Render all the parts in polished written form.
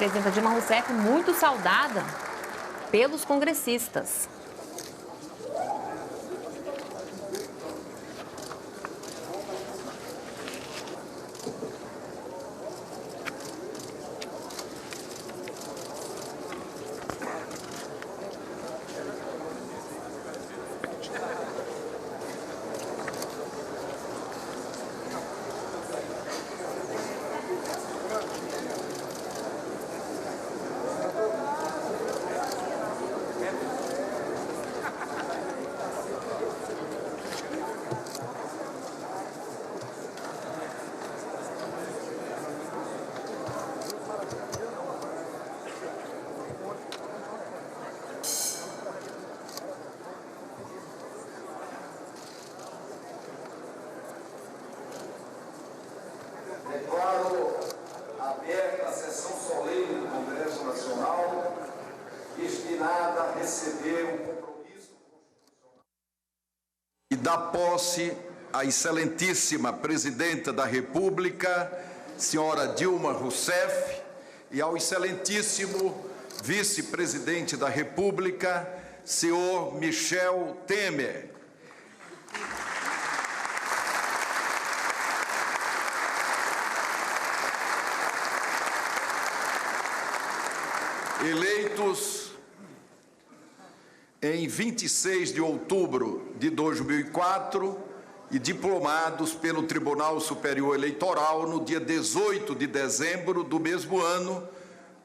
presidenta Dilma Rousseff muito saudada pelos congressistas. Declaro aberta a sessão solene do Congresso Nacional, destinada a receber o compromisso constitucional e dar posse à excelentíssima Presidenta da República, senhora Dilma Rousseff, e ao excelentíssimo Vice-Presidente da República, senhor Michel Temer. Eleitos em 26 de outubro de 2004 e diplomados pelo Tribunal Superior Eleitoral no dia 18 de dezembro do mesmo ano,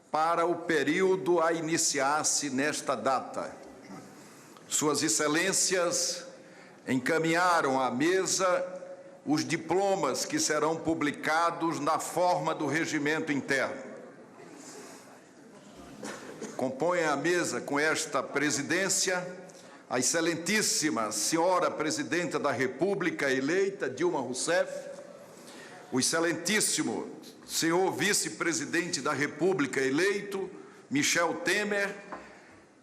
para o período a iniciar-se nesta data. Suas Excelências encaminharam à mesa os diplomas que serão publicados na forma do regimento interno. Compõem a mesa com esta presidência a excelentíssima senhora Presidenta da República eleita, Dilma Rousseff, o excelentíssimo senhor Vice-Presidente da República eleito, Michel Temer,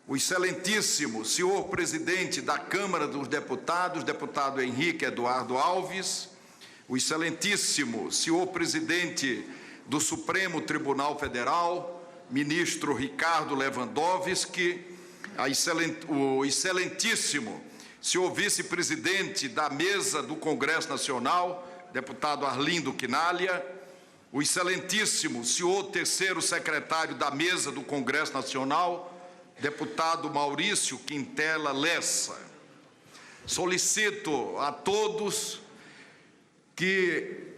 o excelentíssimo senhor Presidente da Câmara dos Deputados, deputado Henrique Eduardo Alves, o excelentíssimo senhor Presidente do Supremo Tribunal Federal, ministro Ricardo Lewandowski, o excelentíssimo senhor vice-presidente da mesa do Congresso Nacional, deputado Arlindo Quinalha, o excelentíssimo senhor terceiro secretário da mesa do Congresso Nacional, deputado Maurício Quintela Lessa. Solicito a todos que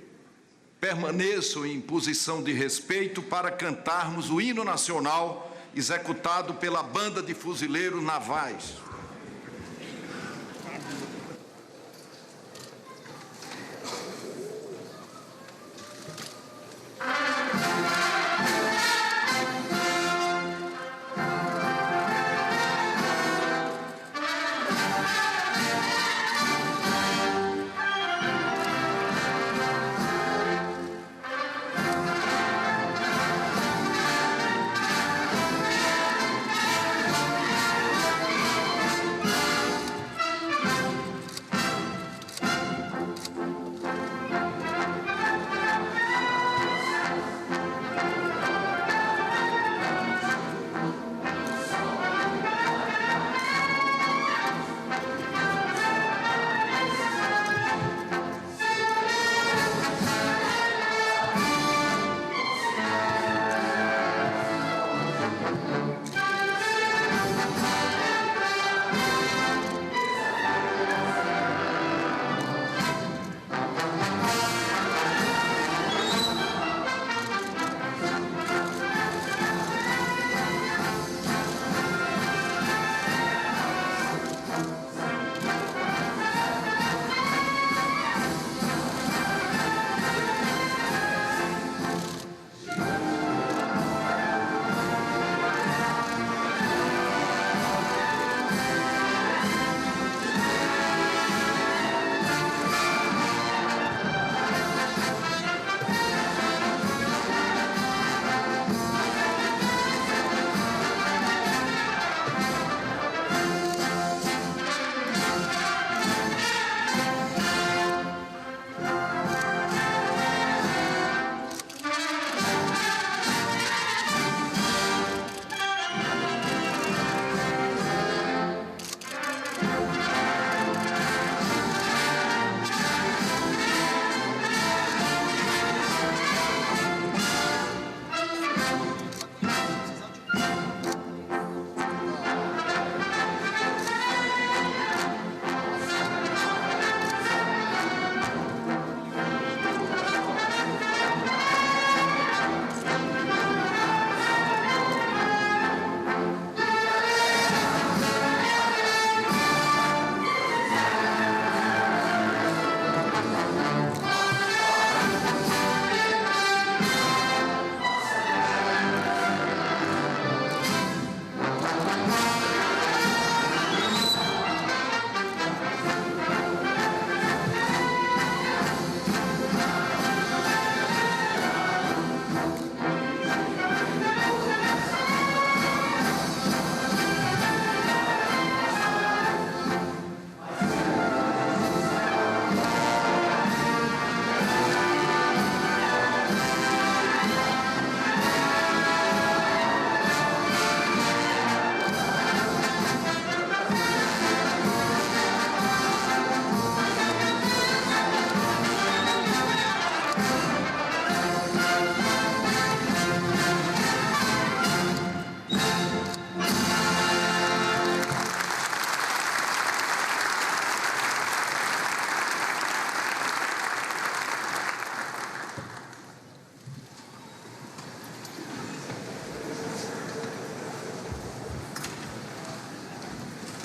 permaneçam em posição de respeito para cantarmos o hino nacional executado pela Banda de Fuzileiros Navais.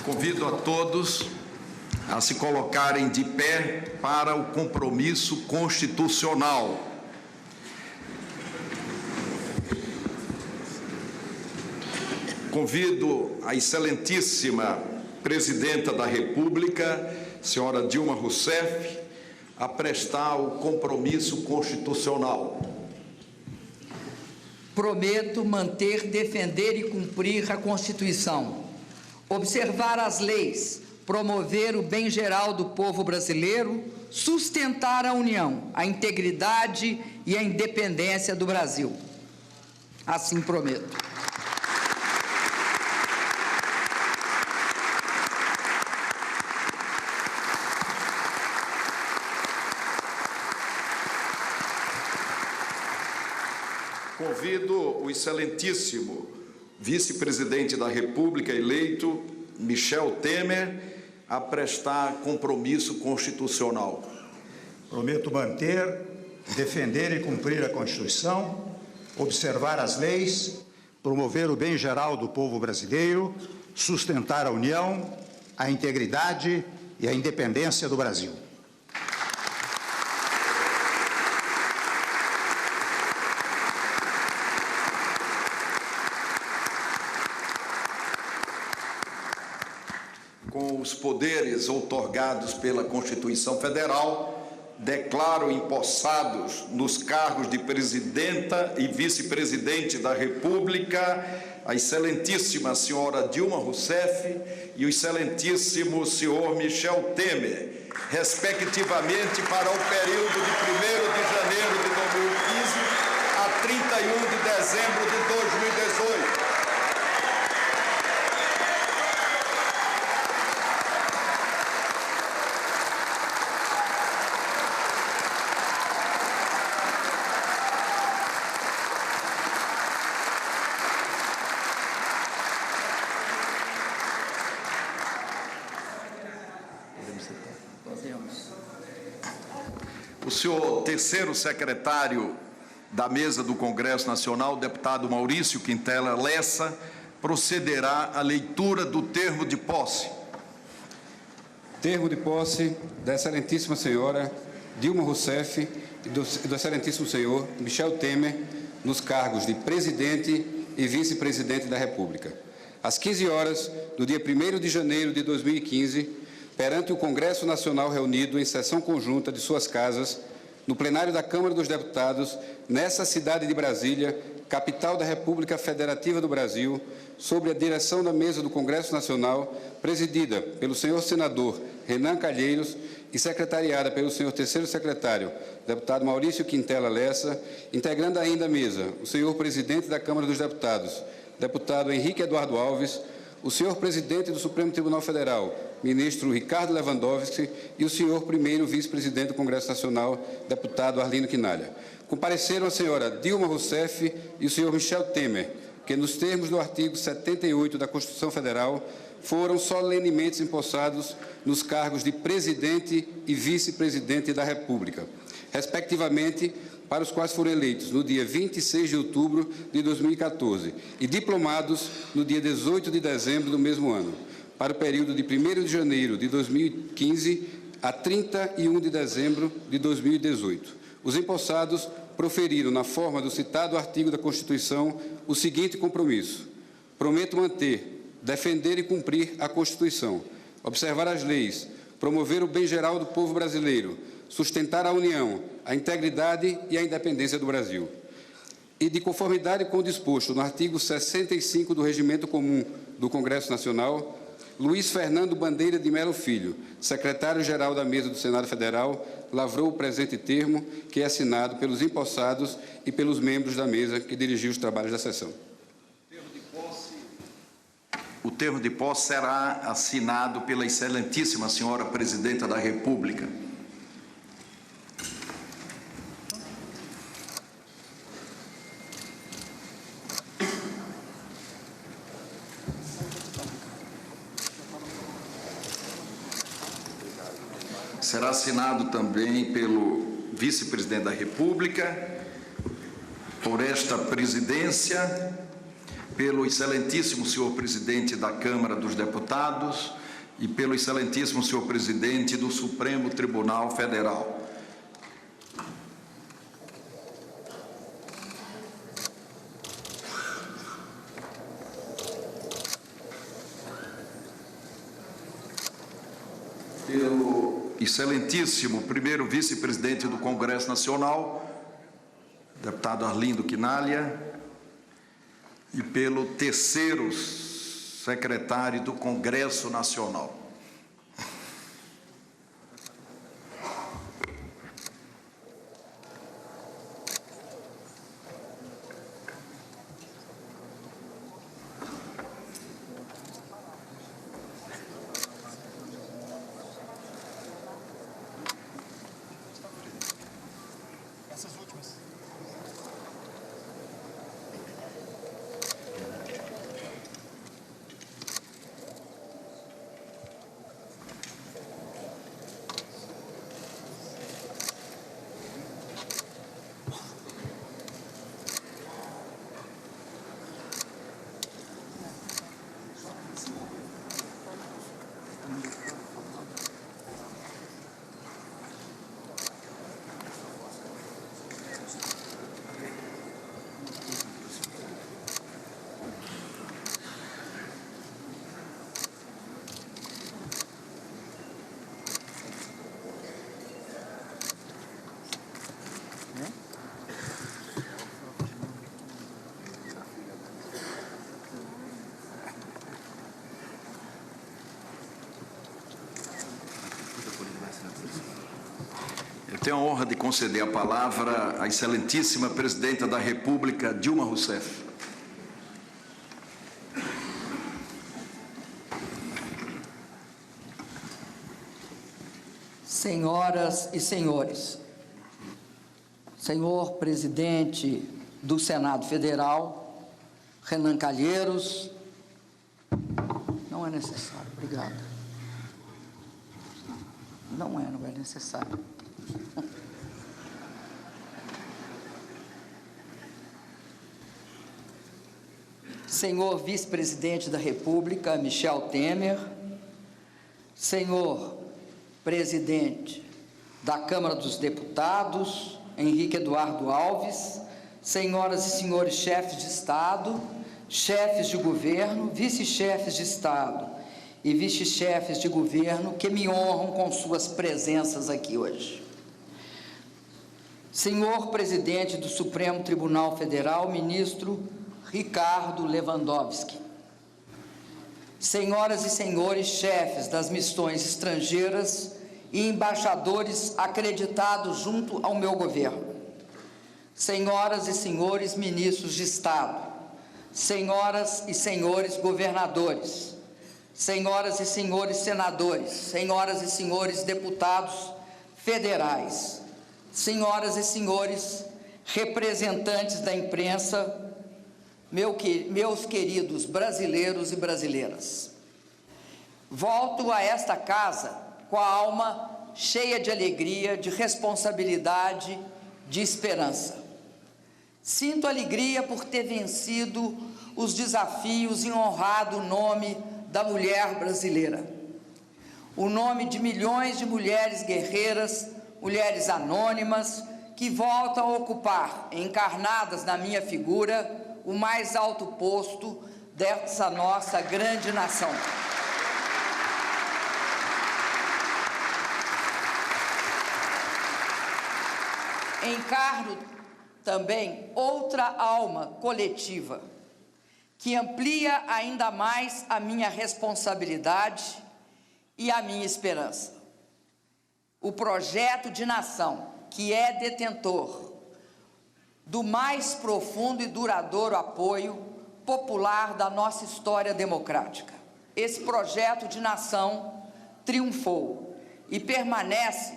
Convido a todos a se colocarem de pé para o compromisso constitucional. Convido a excelentíssima Presidenta da República, senhora Dilma Rousseff, a prestar o compromisso constitucional. Prometo manter, defender e cumprir a Constituição, observar as leis, promover o bem geral do povo brasileiro, sustentar a união, a integridade e a independência do Brasil. Assim prometo. Convido o excelentíssimo vice-presidente da República eleito, Michel Temer, a prestar compromisso constitucional. Prometo manter, defender e cumprir a Constituição, observar as leis, promover o bem geral do povo brasileiro, sustentar a união, a integridade e a independência do Brasil. Com os poderes outorgados pela Constituição Federal, declaro empossados nos cargos de Presidenta e Vice-Presidente da República a excelentíssima senhora Dilma Rousseff e o excelentíssimo senhor Michel Temer, respectivamente para o período de 1º de janeiro de 2015 a 31 de dezembro de 2018. O senhor terceiro secretário da mesa do Congresso Nacional, deputado Maurício Quintela Lessa, procederá à leitura do termo de posse. Termo de posse da excelentíssima senhora Dilma Rousseff e do excelentíssimo senhor Michel Temer nos cargos de Presidente e Vice-Presidente da República. Às 15 horas do dia 1º de janeiro de 2015, perante o Congresso Nacional reunido em sessão conjunta de suas casas, no plenário da Câmara dos Deputados, nessa cidade de Brasília, capital da República Federativa do Brasil, sob a direção da mesa do Congresso Nacional, presidida pelo senhor senador Renan Calheiros e secretariada pelo senhor terceiro secretário, deputado Maurício Quintela Lessa, integrando ainda a mesa o senhor presidente da Câmara dos Deputados, deputado Henrique Eduardo Alves, o senhor presidente do Supremo Tribunal Federal, ministro Ricardo Lewandowski, e o senhor primeiro vice-presidente do Congresso Nacional, deputado Arlindo Quinalha. Compareceram a senhora Dilma Rousseff e o senhor Michel Temer, que, nos termos do artigo 78 da Constituição Federal, foram solenemente empossados nos cargos de Presidente e Vice-Presidente da República, respectivamente, para os quais foram eleitos no dia 26 de outubro de 2014 e diplomados no dia 18 de dezembro do mesmo ano, para o período de 1º de janeiro de 2015 a 31 de dezembro de 2018. Os empossados proferiram, na forma do citado artigo da Constituição, o seguinte compromisso: prometo manter, defender e cumprir a Constituição, observar as leis, promover o bem geral do povo brasileiro, sustentar a união, a integridade e a independência do Brasil. E, de conformidade com o disposto no artigo 65 do Regimento Comum do Congresso Nacional, Luiz Fernando Bandeira de Melo Filho, secretário-geral da Mesa do Senado Federal, lavrou o presente termo, que é assinado pelos empossados e pelos membros da mesa que dirigiu os trabalhos da sessão. O termo de posse será assinado pela excelentíssima senhora Presidenta da República. Será assinado também pelo vice-presidente da República, por esta presidência, pelo excelentíssimo senhor presidente da Câmara dos Deputados e pelo excelentíssimo senhor presidente do Supremo Tribunal Federal. Pelo excelentíssimo primeiro vice-presidente do Congresso Nacional, deputado Arlindo Quinalha, e pelo terceiro secretário do Congresso Nacional. Eu tenho a honra de conceder a palavra à excelentíssima presidenta da República, Dilma Rousseff. Senhoras e senhores, senhor presidente do Senado Federal, Renan Calheiros, não é necessário, obrigado. Não é necessário. Senhor vice-presidente da República, Michel Temer, senhor presidente da Câmara dos Deputados, Henrique Eduardo Alves, senhoras e senhores chefes de Estado, chefes de governo, vice-chefes de Estado e vice-chefes de governo que me honram com suas presenças aqui hoje. Senhor presidente do Supremo Tribunal Federal, ministro Ricardo Lewandowski. Senhoras e senhores chefes das missões estrangeiras e embaixadores acreditados junto ao meu governo. Senhoras e senhores ministros de Estado, senhoras e senhores governadores, senhoras e senhores senadores, senhoras e senhores deputados federais, senhoras e senhores representantes da imprensa, meus queridos brasileiros e brasileiras. Volto a esta casa com a alma cheia de alegria, de responsabilidade, de esperança. Sinto alegria por ter vencido os desafios e honrado o nome da mulher brasileira. O nome de milhões de mulheres guerreiras, mulheres anônimas, que voltam a ocupar, encarnadas na minha figura, o mais alto posto dessa nossa grande nação. Encarno também outra alma coletiva, que amplia ainda mais a minha responsabilidade e a minha esperança. O projeto de nação, que é detentor do mais profundo e duradouro apoio popular da nossa história democrática. Esse projeto de nação triunfou e permanece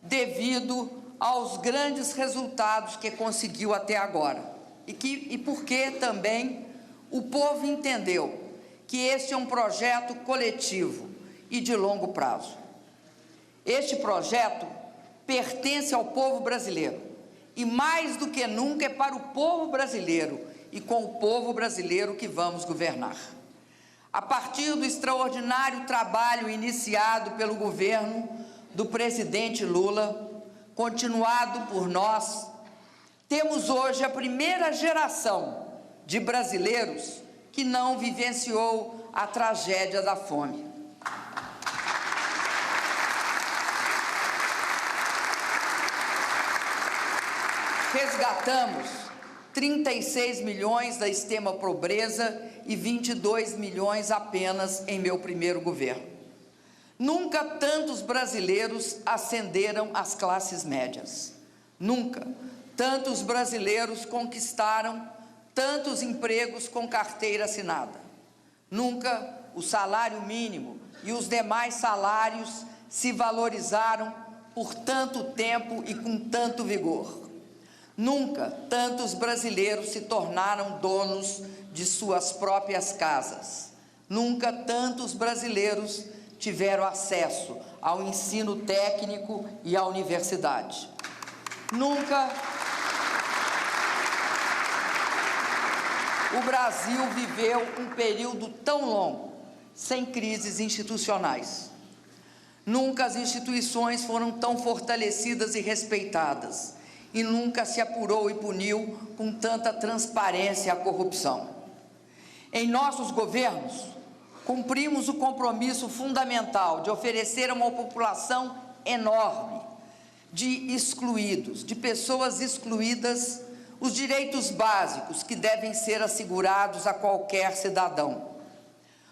devido aos grandes resultados que conseguiu até agora. E porque também o povo entendeu que este é um projeto coletivo e de longo prazo. Este projeto pertence ao povo brasileiro. E mais do que nunca é para o povo brasileiro e com o povo brasileiro que vamos governar. A partir do extraordinário trabalho iniciado pelo governo do presidente Lula, continuado por nós, temos hoje a primeira geração de brasileiros que não vivenciou a tragédia da fome. Resgatamos 36 milhões da extrema pobreza e 22 milhões apenas em meu primeiro governo. Nunca tantos brasileiros ascenderam às classes médias. Nunca tantos brasileiros conquistaram tantos empregos com carteira assinada. Nunca o salário mínimo e os demais salários se valorizaram por tanto tempo e com tanto vigor. Nunca tantos brasileiros se tornaram donos de suas próprias casas. Nunca tantos brasileiros tiveram acesso ao ensino técnico e à universidade. Nunca o Brasil viveu um período tão longo sem crises institucionais. Nunca as instituições foram tão fortalecidas e respeitadas. E nunca se apurou e puniu com tanta transparência a corrupção. Em nossos governos, cumprimos o compromisso fundamental de oferecer a uma população enorme de excluídos, de pessoas excluídas, os direitos básicos que devem ser assegurados a qualquer cidadão.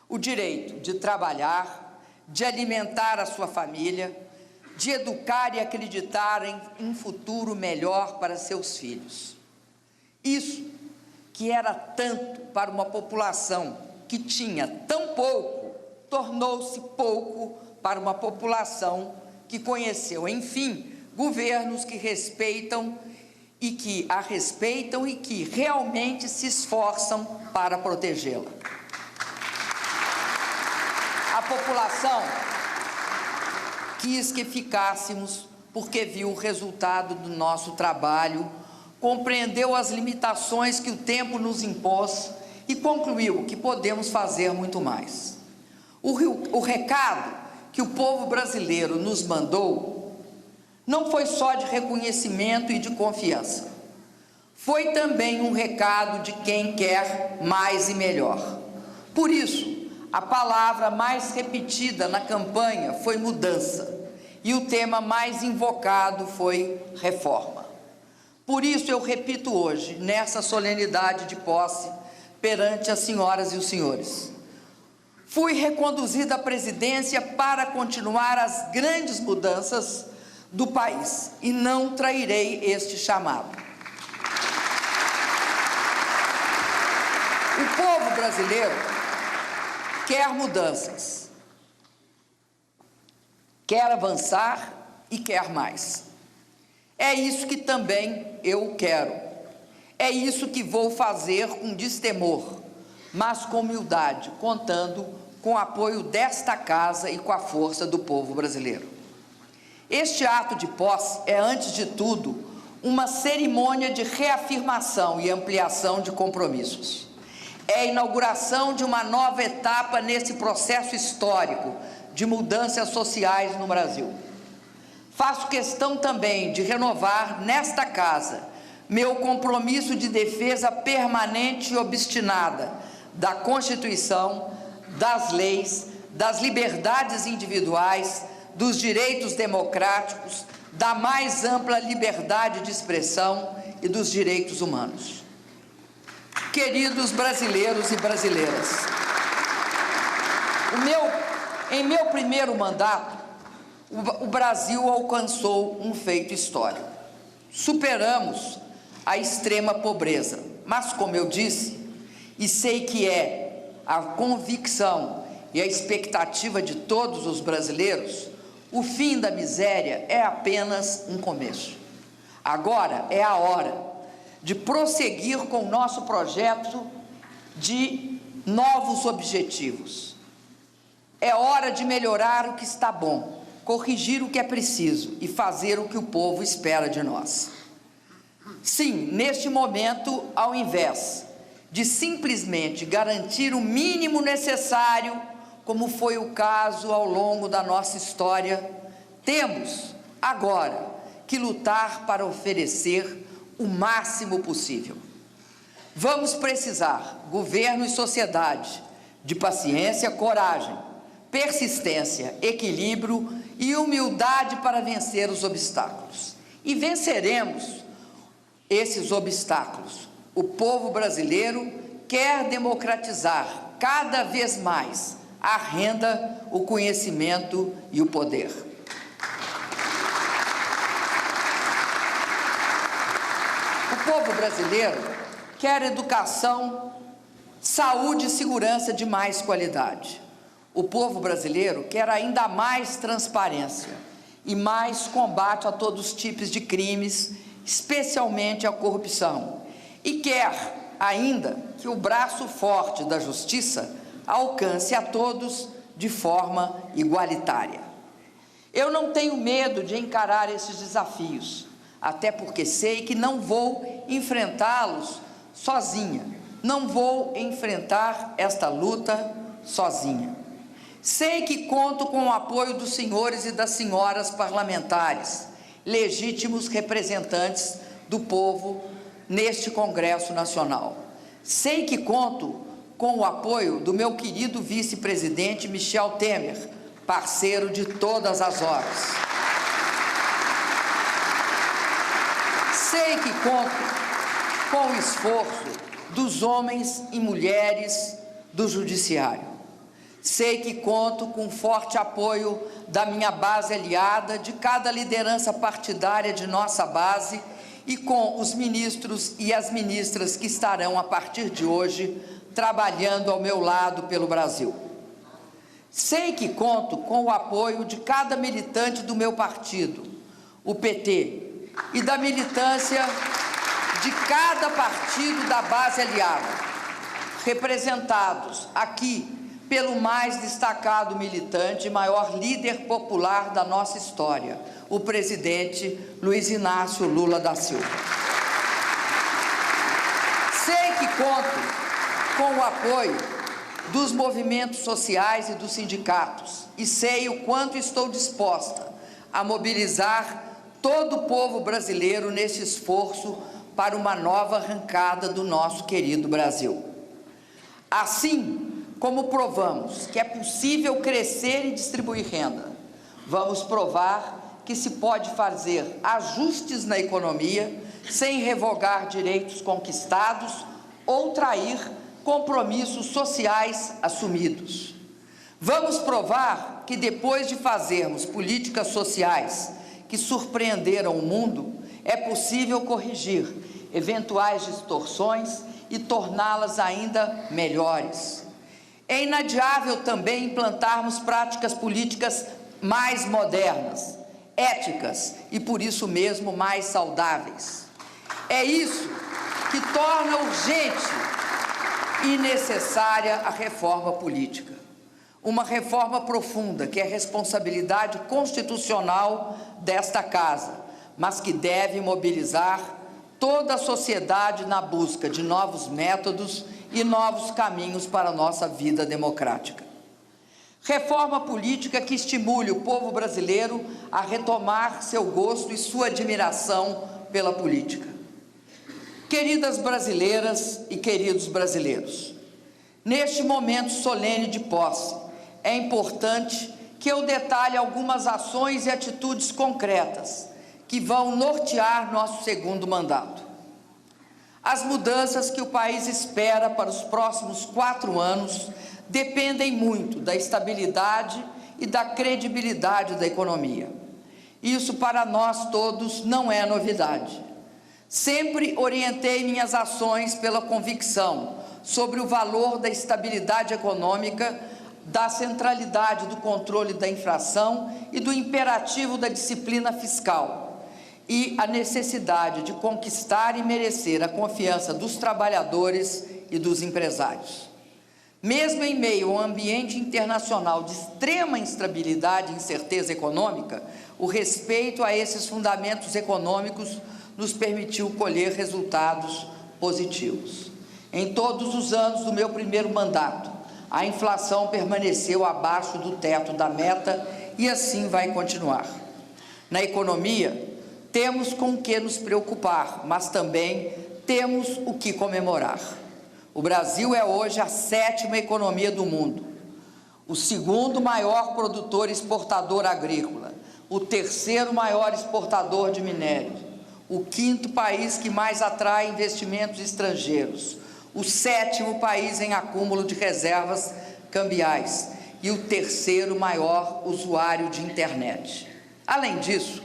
O direito de trabalhar, de alimentar a sua família, de educar e acreditar em um futuro melhor para seus filhos. Isso, que era tanto para uma população que tinha tão pouco, tornou-se pouco para uma população que conheceu, enfim, governos que respeitam e que a respeitam e que realmente se esforçam para protegê-la. A população quis que ficássemos porque viu o resultado do nosso trabalho, compreendeu as limitações que o tempo nos impôs e concluiu que podemos fazer muito mais. O recado que o povo brasileiro nos mandou não foi só de reconhecimento e de confiança. Foi também um recado de quem quer mais e melhor. Por isso, a palavra mais repetida na campanha foi mudança e o tema mais invocado foi reforma. Por isso eu repito hoje, nessa solenidade de posse, perante as senhoras e os senhores. Fui reconduzida à presidência para continuar as grandes mudanças do país e não trairei este chamado. O povo brasileiro quer mudanças, quer avançar e quer mais. É isso que também eu quero. É isso que vou fazer com destemor, mas com humildade, contando com o apoio desta casa e com a força do povo brasileiro. Este ato de posse é, antes de tudo, uma cerimônia de reafirmação e ampliação de compromissos. É a inauguração de uma nova etapa nesse processo histórico de mudanças sociais no Brasil. Faço questão também de renovar nesta casa meu compromisso de defesa permanente e obstinada da Constituição, das leis, das liberdades individuais, dos direitos democráticos, da mais ampla liberdade de expressão e dos direitos humanos. Queridos brasileiros e brasileiras, em meu primeiro mandato, o Brasil alcançou um feito histórico. Superamos a extrema pobreza, mas, como eu disse, e sei que é a convicção e a expectativa de todos os brasileiros, o fim da miséria é apenas um começo. Agora é a hora de prosseguir com o nosso projeto de novos objetivos. É hora de melhorar o que está bom, corrigir o que é preciso e fazer o que o povo espera de nós. Sim, neste momento, ao invés de simplesmente garantir o mínimo necessário, como foi o caso ao longo da nossa história, temos agora que lutar para oferecer o máximo possível. Vamos precisar, governo e sociedade, de paciência, coragem, persistência, equilíbrio e humildade para vencer os obstáculos. E venceremos esses obstáculos. O povo brasileiro quer democratizar cada vez mais a renda, o conhecimento e o poder. O povo brasileiro quer educação, saúde e segurança de mais qualidade. O povo brasileiro quer ainda mais transparência e mais combate a todos os tipos de crimes, especialmente a corrupção. E quer ainda que o braço forte da justiça alcance a todos de forma igualitária. Eu não tenho medo de encarar esses desafios, até porque sei que não vou enfrentá-los sozinha, não vou enfrentar esta luta sozinha. Sei que conto com o apoio dos senhores e das senhoras parlamentares, legítimos representantes do povo neste Congresso Nacional. Sei que conto com o apoio do meu querido vice-presidente Michel Temer, parceiro de todas as horas. Sei que conto com o esforço dos homens e mulheres do Judiciário. Sei que conto com forte apoio da minha base aliada, de cada liderança partidária de nossa base e com os ministros e as ministras que estarão, a partir de hoje, trabalhando ao meu lado pelo Brasil. Sei que conto com o apoio de cada militante do meu partido, o PT, e da militância de cada partido da base aliada, representados aqui pelo mais destacado militante e maior líder popular da nossa história, o presidente Luiz Inácio Lula da Silva. Sei que conto com o apoio dos movimentos sociais e dos sindicatos, e sei o quanto estou disposta a mobilizar todo o povo brasileiro nesse esforço para uma nova arrancada do nosso querido Brasil. Assim como provamos que é possível crescer e distribuir renda, vamos provar que se pode fazer ajustes na economia sem revogar direitos conquistados ou trair compromissos sociais assumidos. Vamos provar que depois de fazermos políticas sociais que surpreenderam o mundo, é possível corrigir eventuais distorções e torná-las ainda melhores. É inadiável também implantarmos práticas políticas mais modernas, éticas e, por isso mesmo, mais saudáveis. É isso que torna urgente e necessária a reforma política. Uma reforma profunda, que é responsabilidade constitucional desta Casa, mas que deve mobilizar toda a sociedade na busca de novos métodos e novos caminhos para a nossa vida democrática. Reforma política que estimule o povo brasileiro a retomar seu gosto e sua admiração pela política. Queridas brasileiras e queridos brasileiros, neste momento solene de posse, é importante que eu detalhe algumas ações e atitudes concretas que vão nortear nosso segundo mandato. As mudanças que o país espera para os próximos 4 anos dependem muito da estabilidade e da credibilidade da economia. Isso, para nós todos, não é novidade. Sempre orientei minhas ações pela convicção sobre o valor da estabilidade econômica, da centralidade do controle da inflação e do imperativo da disciplina fiscal, e a necessidade de conquistar e merecer a confiança dos trabalhadores e dos empresários. Mesmo em meio a um ambiente internacional de extrema instabilidade e incerteza econômica, o respeito a esses fundamentos econômicos nos permitiu colher resultados positivos. Em todos os anos do meu primeiro mandato, a inflação permaneceu abaixo do teto da meta e assim vai continuar. Na economia, temos com o que nos preocupar, mas também temos o que comemorar. O Brasil é hoje a 7ª economia do mundo, o 2º maior produtor exportador agrícola, o 3º maior exportador de minério, o 5º país que mais atrai investimentos estrangeiros, o 7º país em acúmulo de reservas cambiais e o 3º maior usuário de internet. Além disso,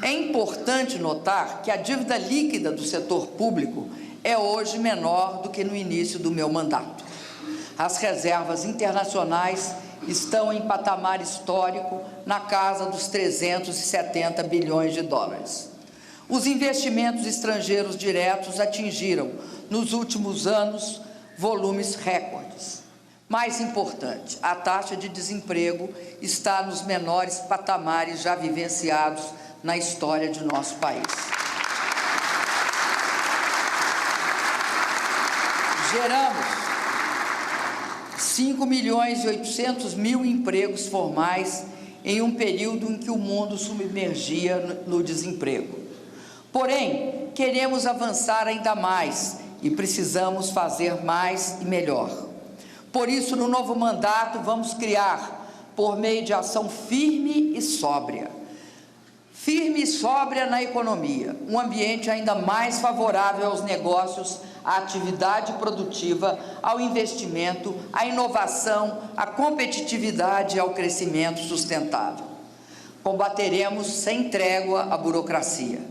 é importante notar que a dívida líquida do setor público é hoje menor do que no início do meu mandato. As reservas internacionais estão em patamar histórico na casa dos 370 bilhões de dólares. Os investimentos estrangeiros diretos atingiram, nos últimos anos, volumes recordes. Mais importante, a taxa de desemprego está nos menores patamares já vivenciados na história de nosso país. Geramos 5.800.000 empregos formais em um período em que o mundo submergia no desemprego. Porém, queremos avançar ainda mais e precisamos fazer mais e melhor. Por isso, no novo mandato, vamos criar, por meio de ação firme e sóbria na economia, um ambiente ainda mais favorável aos negócios, à atividade produtiva, ao investimento, à inovação, à competitividade e ao crescimento sustentável. Combateremos sem trégua a burocracia.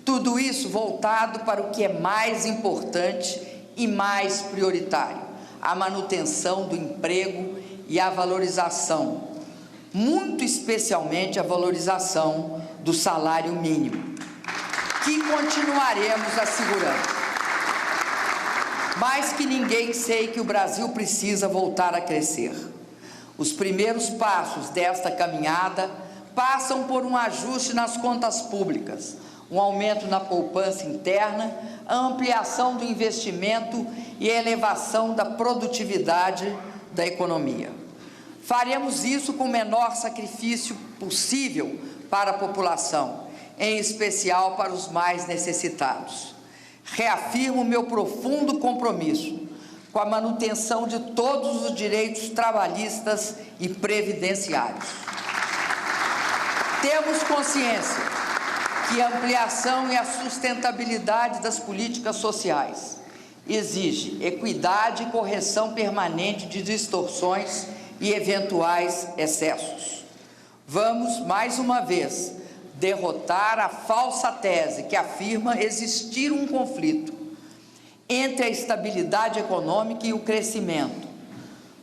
Tudo isso voltado para o que é mais importante e mais prioritário: a manutenção do emprego e a valorização, muito especialmente a valorização do salário mínimo, que continuaremos assegurando. Mais que ninguém, sei que o Brasil precisa voltar a crescer. Os primeiros passos desta caminhada passam por um ajuste nas contas públicas, um aumento na poupança interna, a ampliação do investimento e a elevação da produtividade da economia. Faremos isso com o menor sacrifício possível para a população, em especial para os mais necessitados. Reafirmo meu profundo compromisso com a manutenção de todos os direitos trabalhistas e previdenciários. Temos consciência que a ampliação e a sustentabilidade das políticas sociais exige equidade e correção permanente de distorções e eventuais excessos. Vamos, mais uma vez, derrotar a falsa tese que afirma existir um conflito entre a estabilidade econômica e o crescimento,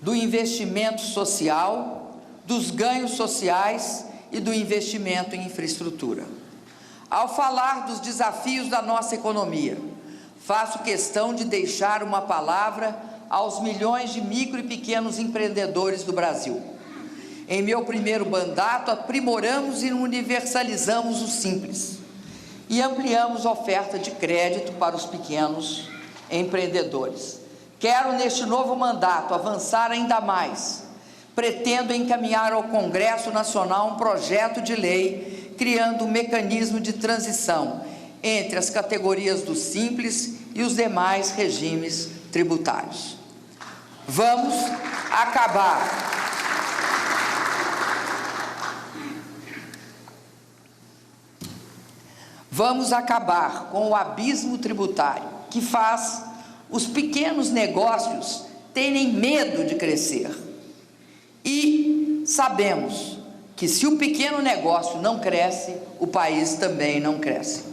do investimento social, dos ganhos sociais e do investimento em infraestrutura. Ao falar dos desafios da nossa economia, faço questão de deixar uma palavra aos milhões de micro e pequenos empreendedores do Brasil. Em meu primeiro mandato, aprimoramos e universalizamos o Simples e ampliamos a oferta de crédito para os pequenos empreendedores. Quero, neste novo mandato, avançar ainda mais. Pretendo encaminhar ao Congresso Nacional um projeto de lei criando um mecanismo de transição entre as categorias do Simples e os demais regimes tributários. Vamos acabar com o abismo tributário que faz os pequenos negócios terem medo de crescer. E sabemos que se o pequeno negócio não cresce, o país também não cresce.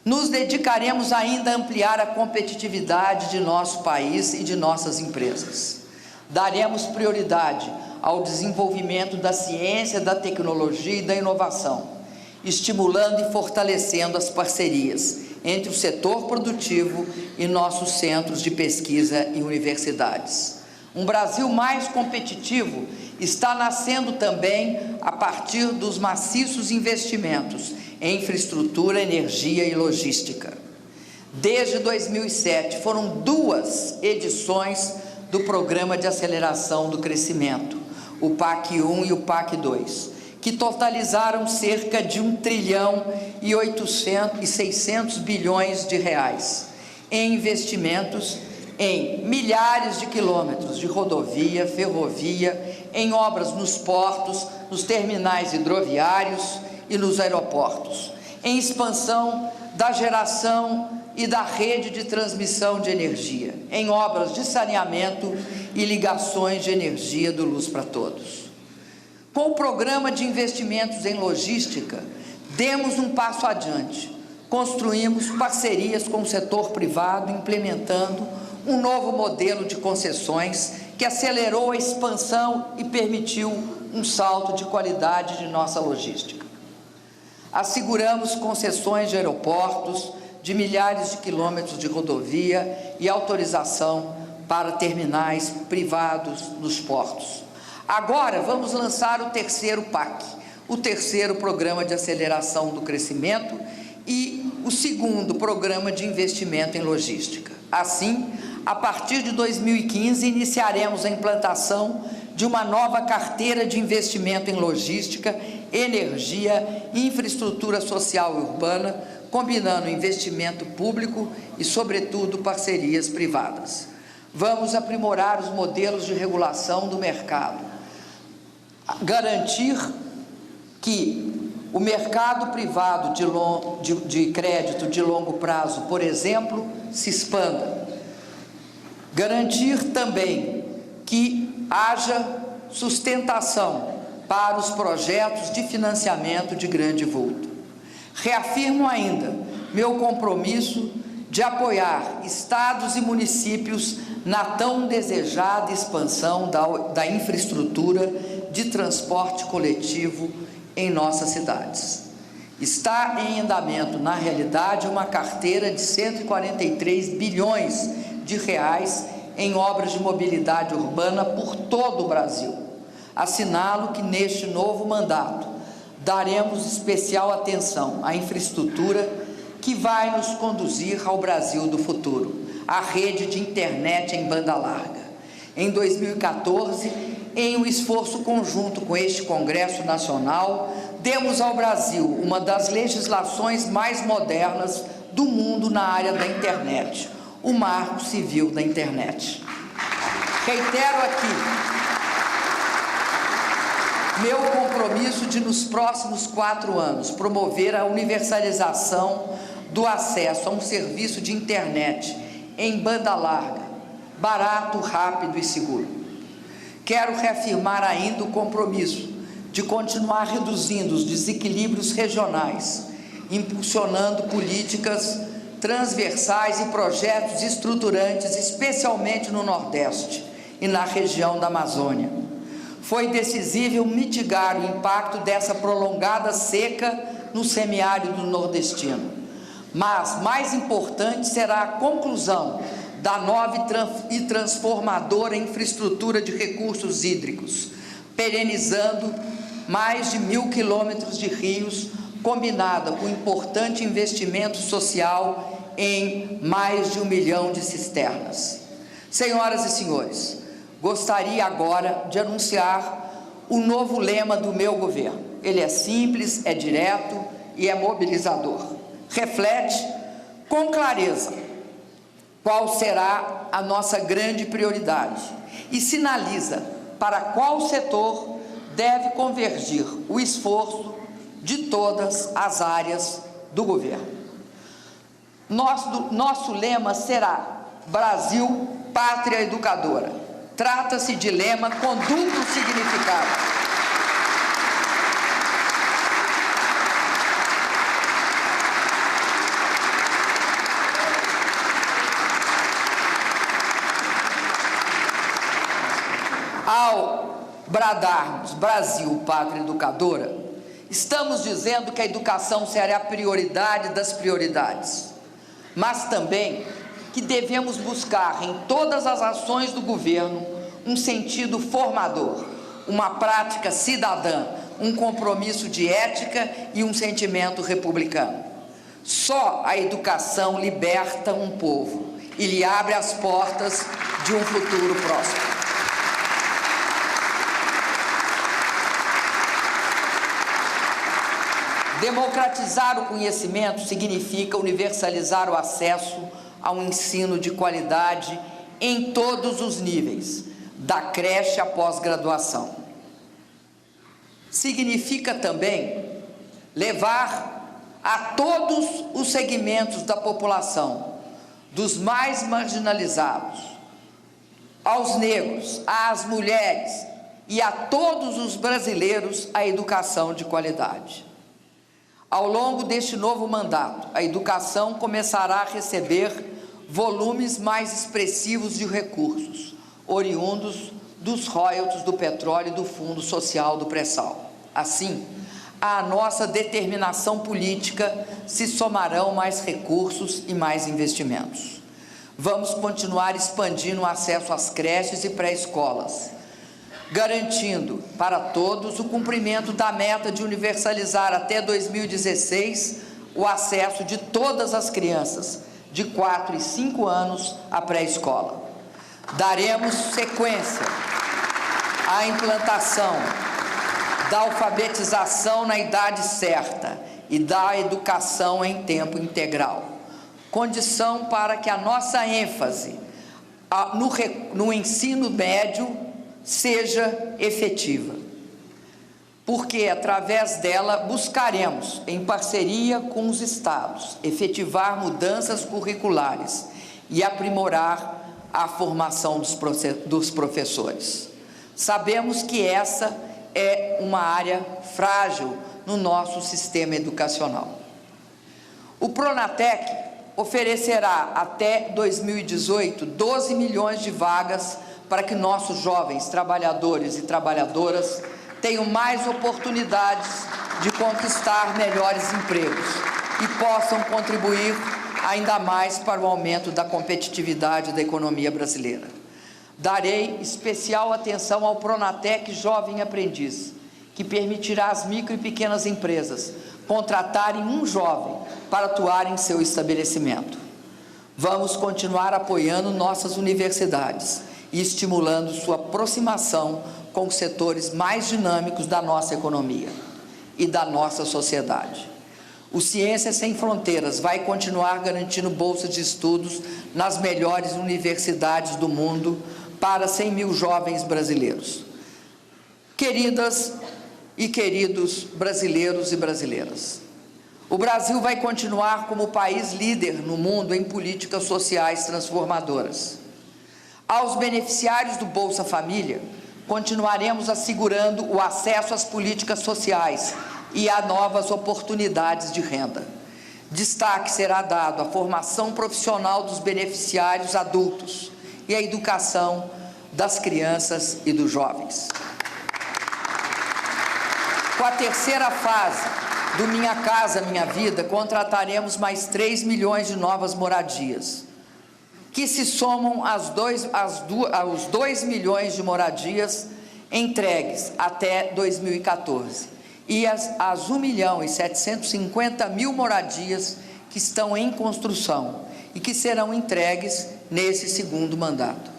Nos dedicaremos ainda a ampliar a competitividade de nosso país e de nossas empresas. Daremos prioridade ao desenvolvimento da ciência, da tecnologia e da inovação, estimulando e fortalecendo as parcerias entre o setor produtivo e nossos centros de pesquisa e universidades. Um Brasil mais competitivo está nascendo também a partir dos maciços investimentos em infraestrutura, energia e logística. Desde 2007, foram 2 edições do Programa de Aceleração do Crescimento, o PAC 1 e o PAC 2, que totalizaram cerca de 1 trilhão e 600 bilhões de reais em investimentos em milhares de quilômetros de rodovia, ferrovia, em obras nos portos, nos terminais hidroviários e nos aeroportos, em expansão da geração e da rede de transmissão de energia, em obras de saneamento e ligações de energia do Luz para Todos. Com o programa de investimentos em logística, demos um passo adiante, construímos parcerias com o setor privado, implementando um novo modelo de concessões que acelerou a expansão e permitiu um salto de qualidade de nossa logística. Asseguramos concessões de aeroportos, de milhares de quilômetros de rodovia e autorização para terminais privados nos portos. Agora vamos lançar o 3º PAC, o 3º Programa de Aceleração do Crescimento e o 2º Programa de Investimento em Logística. Assim, a partir de 2015, iniciaremos a implantação de uma nova carteira de investimento em logística, energia e infraestrutura social e urbana, combinando investimento público e, sobretudo, parcerias privadas. Vamos aprimorar os modelos de regulação do mercado, garantir que o mercado privado de crédito de longo prazo, por exemplo, se expanda. Garantir também que haja sustentação para os projetos de financiamento de grande vulto. Reafirmo ainda meu compromisso de apoiar estados e municípios na tão desejada expansão da infraestrutura de transporte coletivo em nossas cidades. Está em andamento, na realidade, uma carteira de 143 bilhões de reais em obras de mobilidade urbana por todo o Brasil. Assinalo que neste novo mandato daremos especial atenção à infraestrutura que vai nos conduzir ao Brasil do futuro, a rede de internet em banda larga. Em 2014, em um esforço conjunto com este Congresso Nacional, demos ao Brasil uma das legislações mais modernas do mundo na área da internet, o Marco Civil da Internet. Reitero aqui meu compromisso de, nos próximos 4 anos, promover a universalização do acesso a um serviço de internet em banda larga, barato, rápido e seguro. Quero reafirmar ainda o compromisso de continuar reduzindo os desequilíbrios regionais, impulsionando políticas transversais e projetos estruturantes, especialmente no Nordeste e na região da Amazônia. Foi decisivo mitigar o impacto dessa prolongada seca no semiárido nordestino. Mas mais importante será a conclusão da nova e transformadora infraestrutura de recursos hídricos, perenizando mais de 1.000 quilômetros de rios, combinada com importante investimento social em mais de 1 milhão de cisternas. Senhoras e senhores, gostaria agora de anunciar o novo lema do meu governo. Ele é simples, é direto e é mobilizador. Reflete com clareza qual será a nossa grande prioridade e sinaliza para qual setor deve convergir o esforço de todas as áreas do governo. Nosso lema será Brasil, Pátria Educadora. Trata-se de lema com duplo significado. Ao bradarmos Brasil, Pátria Educadora, estamos dizendo que a educação será a prioridade das prioridades, mas também que devemos buscar em todas as ações do governo um sentido formador, uma prática cidadã, um compromisso de ética e um sentimento republicano. Só a educação liberta um povo e lhe abre as portas de um futuro próspero. Democratizar o conhecimento significa universalizar o acesso a um ensino de qualidade em todos os níveis, da creche à pós-graduação. Significa também levar a todos os segmentos da população, dos mais marginalizados, aos negros, às mulheres e a todos os brasileiros, a educação de qualidade. Ao longo deste novo mandato, a educação começará a receber volumes mais expressivos de recursos, oriundos dos royalties do petróleo e do Fundo Social do Pré-Sal. Assim, à nossa determinação política se somarão mais recursos e mais investimentos. Vamos continuar expandindo o acesso às creches e pré-escolas, garantindo para todos o cumprimento da meta de universalizar até 2016 o acesso de todas as crianças de 4 e 5 anos à pré-escola. Daremos sequência à implantação da alfabetização na idade certa e da educação em tempo integral, condição para que a nossa ênfase no ensino médio seja efetiva, porque através dela buscaremos, em parceria com os estados, efetivar mudanças curriculares e aprimorar a formação dos professores. Sabemos que essa é uma área frágil no nosso sistema educacional. O Pronatec oferecerá até 2018 12 milhões de vagas para que nossos jovens trabalhadores e trabalhadoras tenham mais oportunidades de conquistar melhores empregos e possam contribuir ainda mais para o aumento da competitividade da economia brasileira. Darei especial atenção ao Pronatec Jovem Aprendiz, que permitirá às micro e pequenas empresas contratarem um jovem para atuar em seu estabelecimento. Vamos continuar apoiando nossas universidades e estimulando sua aproximação com os setores mais dinâmicos da nossa economia e da nossa sociedade. O Ciências Sem Fronteiras vai continuar garantindo bolsas de estudos nas melhores universidades do mundo para 100 mil jovens brasileiros. Queridas e queridos brasileiros e brasileiras, o Brasil vai continuar como país líder no mundo em políticas sociais transformadoras. Aos beneficiários do Bolsa Família, continuaremos assegurando o acesso às políticas sociais e a novas oportunidades de renda. Destaque será dado à formação profissional dos beneficiários adultos e à educação das crianças e dos jovens. Com a terceira fase do Minha Casa Minha Vida, contrataremos mais 3 milhões de novas moradias, que se somam aos 2 milhões de moradias entregues até 2014 e às 1.750.000 moradias que estão em construção e que serão entregues nesse segundo mandato.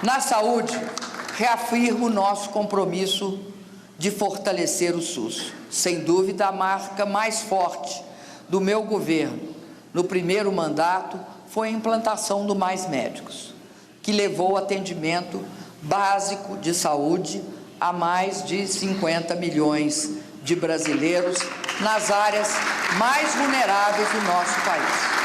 Na saúde, reafirmo o nosso compromisso de fortalecer o SUS. Sem dúvida, a marca mais forte do meu governo no primeiro mandato foi a implantação do Mais Médicos, que levou o atendimento básico de saúde a mais de 50 milhões de brasileiros nas áreas mais vulneráveis do nosso país.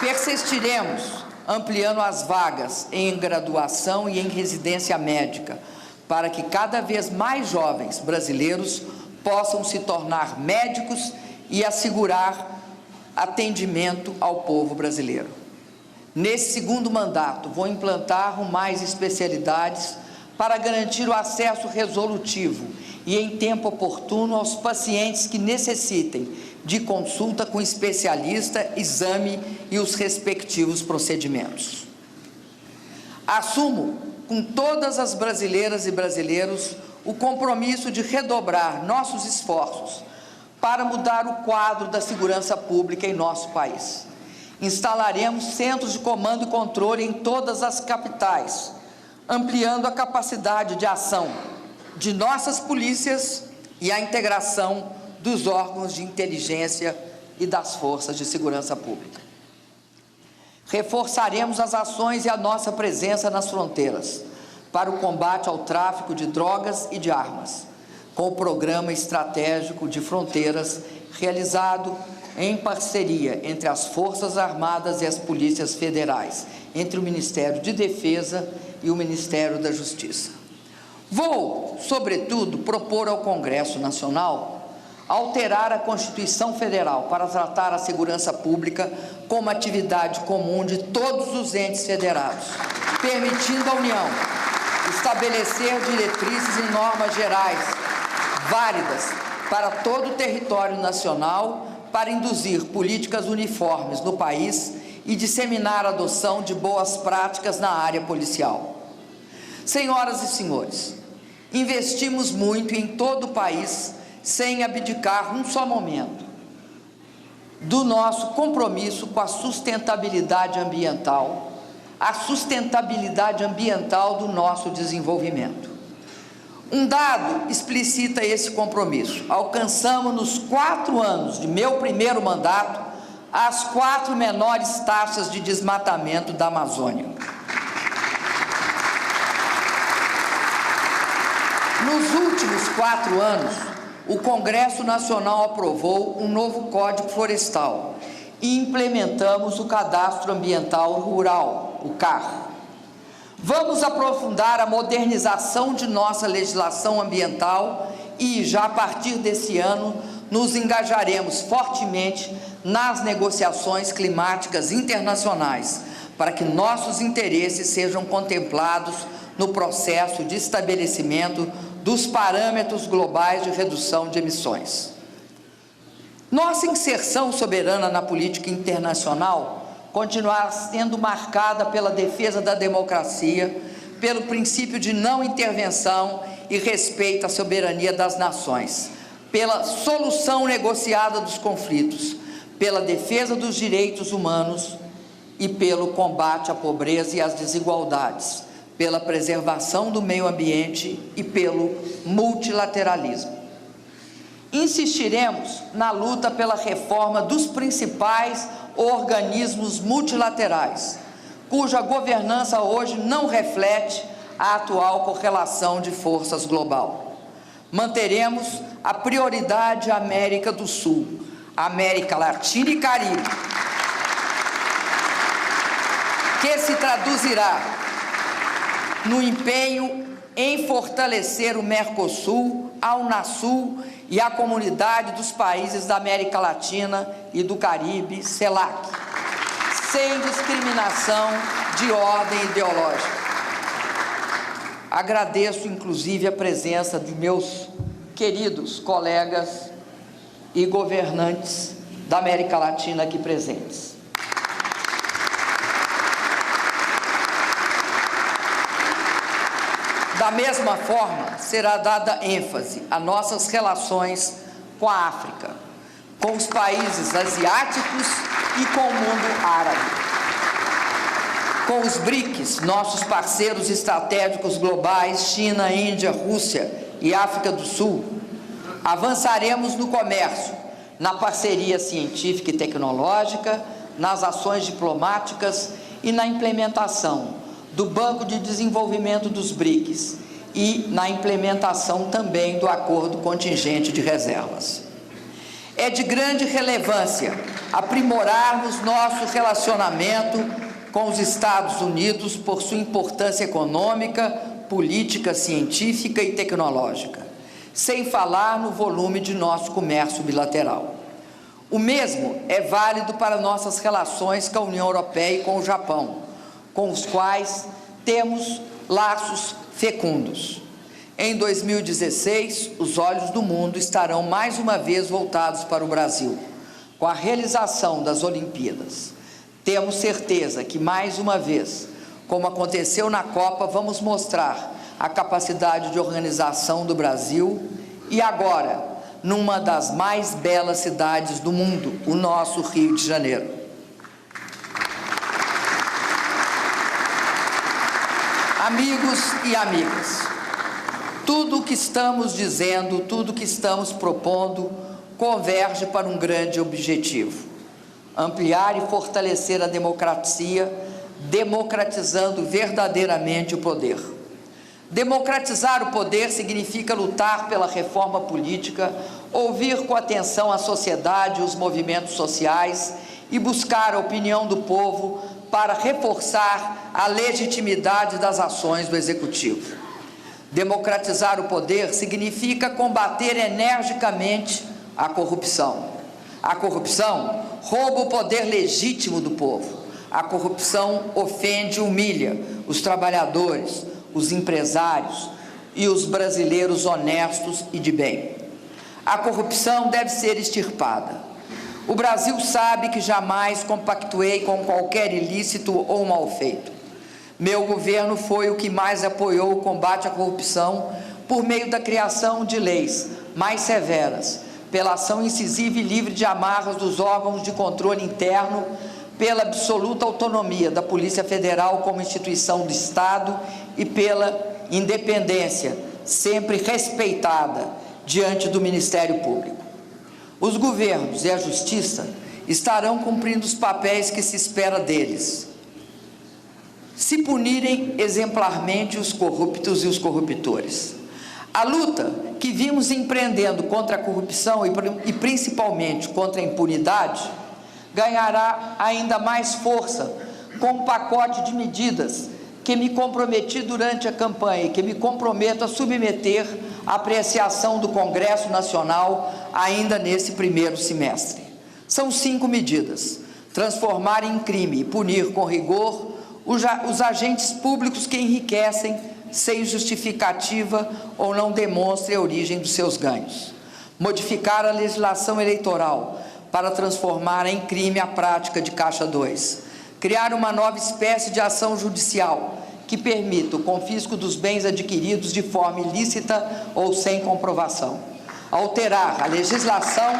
Persistiremos ampliando as vagas em graduação e em residência médica, para que cada vez mais jovens brasileiros possam se tornar médicos e assegurar atendimento ao povo brasileiro. Nesse segundo mandato, vou implantar mais especialidades para garantir o acesso resolutivo e em tempo oportuno aos pacientes que necessitem de consulta com especialista, exame e os respectivos procedimentos. Assumo com todas as brasileiras e brasileiros o compromisso de redobrar nossos esforços para mudar o quadro da segurança pública em nosso país. Instalaremos centros de comando e controle em todas as capitais, ampliando a capacidade de ação de nossas polícias e a integração dos órgãos de inteligência e das forças de segurança pública. Reforçaremos as ações e a nossa presença nas fronteiras para o combate ao tráfico de drogas e de armas, com o Programa Estratégico de Fronteiras, realizado em parceria entre as Forças Armadas e as Polícias Federais, entre o Ministério de Defesa e o Ministério da Justiça. Vou, sobretudo, propor ao Congresso Nacional alterar a Constituição Federal para tratar a segurança pública como atividade comum de todos os entes federados, permitindo à União estabelecer diretrizes e normas gerais válidas para todo o território nacional para induzir políticas uniformes no país e disseminar a adoção de boas práticas na área policial. Senhoras e senhores, investimos muito em todo o país sem abdicar um só momento do nosso compromisso com a sustentabilidade ambiental do nosso desenvolvimento. Um dado explicita esse compromisso. Alcançamos nos 4 anos de meu primeiro mandato as 4 menores taxas de desmatamento da Amazônia. Nos últimos 4 anos, o Congresso Nacional aprovou um novo Código Florestal e implementamos o Cadastro Ambiental Rural, o CAR. Vamos aprofundar a modernização de nossa legislação ambiental e, já a partir desse ano, nos engajaremos fortemente nas negociações climáticas internacionais, para que nossos interesses sejam contemplados no processo de estabelecimento dos parâmetros globais de redução de emissões. Nossa inserção soberana na política internacional continuará sendo marcada pela defesa da democracia, pelo princípio de não intervenção e respeito à soberania das nações, pela solução negociada dos conflitos, pela defesa dos direitos humanos e pelo combate à pobreza e às desigualdades, pela preservação do meio ambiente e pelo multilateralismo. Insistiremos na luta pela reforma dos principais organismos multilaterais, cuja governança hoje não reflete a atual correlação de forças global. Manteremos a prioridade América do Sul, América Latina e Caribe, que se traduzirá no empenho em fortalecer o Mercosul, a Unasul e a Comunidade dos Países da América Latina e do Caribe, CELAC, sem discriminação de ordem ideológica. Agradeço, inclusive, a presença de meus queridos colegas e governantes da América Latina aqui presentes. Da mesma forma, será dada ênfase a nossas relações com a África, com os países asiáticos e com o mundo árabe. Com os BRICS, nossos parceiros estratégicos globais, China, Índia, Rússia e África do Sul, avançaremos no comércio, na parceria científica e tecnológica, nas ações diplomáticas e na implementação do Banco de Desenvolvimento dos BRICS e na implementação também do Acordo Contingente de Reservas. É de grande relevância aprimorarmos nosso relacionamento com os Estados Unidos por sua importância econômica, política, científica e tecnológica, sem falar no volume de nosso comércio bilateral. O mesmo é válido para nossas relações com a União Europeia e com o Japão, com os quais temos laços fecundos. Em 2016, os olhos do mundo estarão mais uma vez voltados para o Brasil, com a realização das Olimpíadas. Temos certeza que, mais uma vez, como aconteceu na Copa, vamos mostrar a capacidade de organização do Brasil e agora, numa das mais belas cidades do mundo, o nosso Rio de Janeiro. Amigos e amigas, tudo o que estamos dizendo, tudo o que estamos propondo, converge para um grande objetivo: ampliar e fortalecer a democracia, democratizando verdadeiramente o poder. Democratizar o poder significa lutar pela reforma política, ouvir com atenção a sociedade e os movimentos sociais e buscar a opinião do povo para reforçar a legitimidade das ações do Executivo. Democratizar o poder significa combater energicamente a corrupção. A corrupção rouba o poder legítimo do povo. A corrupção ofende e humilha os trabalhadores, os empresários e os brasileiros honestos e de bem. A corrupção deve ser extirpada. O Brasil sabe que jamais compactuei com qualquer ilícito ou mal feito. Meu governo foi o que mais apoiou o combate à corrupção por meio da criação de leis mais severas, pela ação incisiva e livre de amarras dos órgãos de controle interno, pela absoluta autonomia da Polícia Federal como instituição do Estado e pela independência sempre respeitada diante do Ministério Público. Os governos e a Justiça estarão cumprindo os papéis que se espera deles, se punirem exemplarmente os corruptos e os corruptores. A luta que vimos empreendendo contra a corrupção e principalmente contra a impunidade ganhará ainda mais força com um pacote de medidas que me comprometi durante a campanha e que me comprometo a submeter à apreciação do Congresso Nacional ainda nesse primeiro semestre. São 5 medidas: transformar em crime e punir com rigor os agentes públicos que enriquecem sem justificativa ou não demonstrem a origem dos seus ganhos; modificar a legislação eleitoral para transformar em crime a prática de Caixa 2; criar uma nova espécie de ação judicial que permita o confisco dos bens adquiridos de forma ilícita ou sem comprovação; alterar a legislação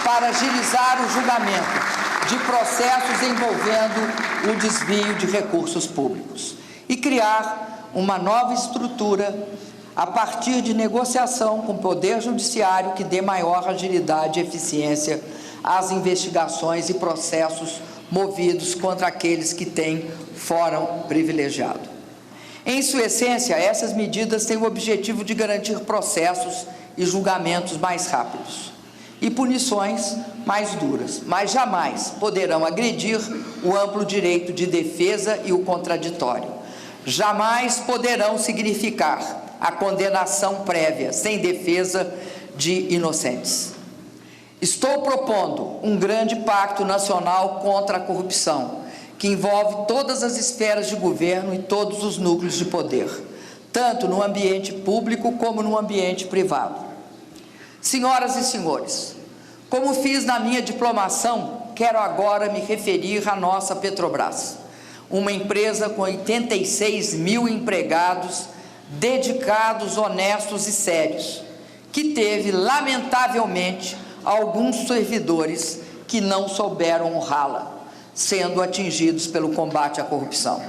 para agilizar o julgamento de processos envolvendo o desvio de recursos públicos; e criar uma nova estrutura a partir de negociação com o Poder Judiciário que dê maior agilidade e eficiência às investigações e processos movidos contra aqueles que têm fórum privilegiado. Em sua essência, essas medidas têm o objetivo de garantir processos e julgamentos mais rápidos e punições mais duras, mas jamais poderão agredir o amplo direito de defesa e o contraditório. Jamais poderão significar a condenação prévia, sem defesa, de inocentes. Estou propondo um grande pacto nacional contra a corrupção, que envolve todas as esferas de governo e todos os núcleos de poder, tanto no ambiente público como no ambiente privado. Senhoras e senhores, como fiz na minha diplomação, quero agora me referir à nossa Petrobras, uma empresa com 86 mil empregados dedicados, honestos e sérios, que teve, lamentavelmente, alguns servidores que não souberam honrá-la, sendo atingidos pelo combate à corrupção.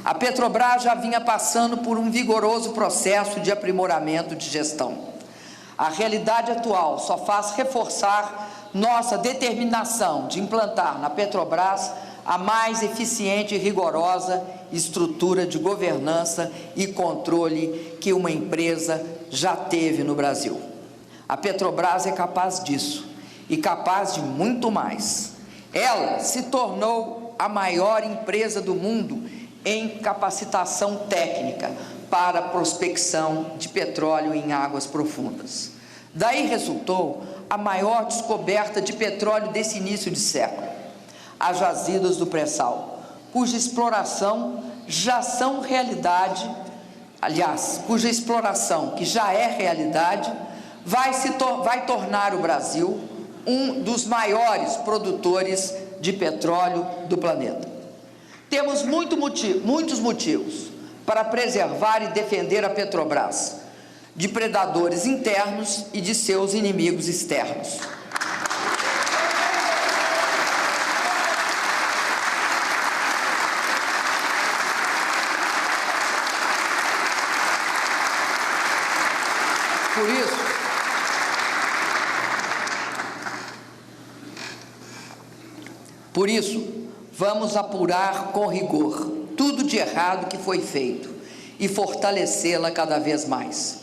A Petrobras já vinha passando por um vigoroso processo de aprimoramento de gestão. A realidade atual só faz reforçar nossa determinação de implantar na Petrobras a mais eficiente e rigorosa estrutura de governança e controle que uma empresa já teve no Brasil. A Petrobras é capaz disso e capaz de muito mais. Ela se tornou a maior empresa do mundo em capacitação técnica para a prospecção de petróleo em águas profundas. Daí resultou a maior descoberta de petróleo desse início de século, as jazidas do pré-sal, cuja exploração já são realidade, aliás, cuja exploração, que já é realidade, vai tornar o Brasil um dos maiores produtores de petróleo do planeta. Temos muitos motivos para preservar e defender a Petrobras. de predadores internos e de seus inimigos externos. Por isso, vamos apurar com rigor tudo de errado que foi feito e fortalecê-la cada vez mais.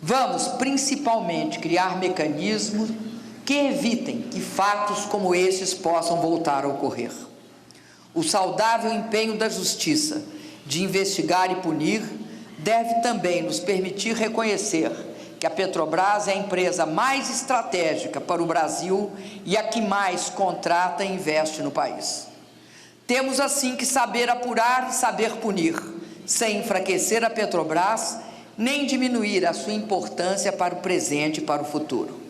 Vamos, principalmente, criar mecanismos que evitem que fatos como esses possam voltar a ocorrer. O saudável empenho da Justiça de investigar e punir deve também nos permitir reconhecer que a Petrobras é a empresa mais estratégica para o Brasil e a que mais contrata e investe no país. Temos, assim, que saber apurar e saber punir, sem enfraquecer a Petrobras, nem diminuir a sua importância para o presente e para o futuro.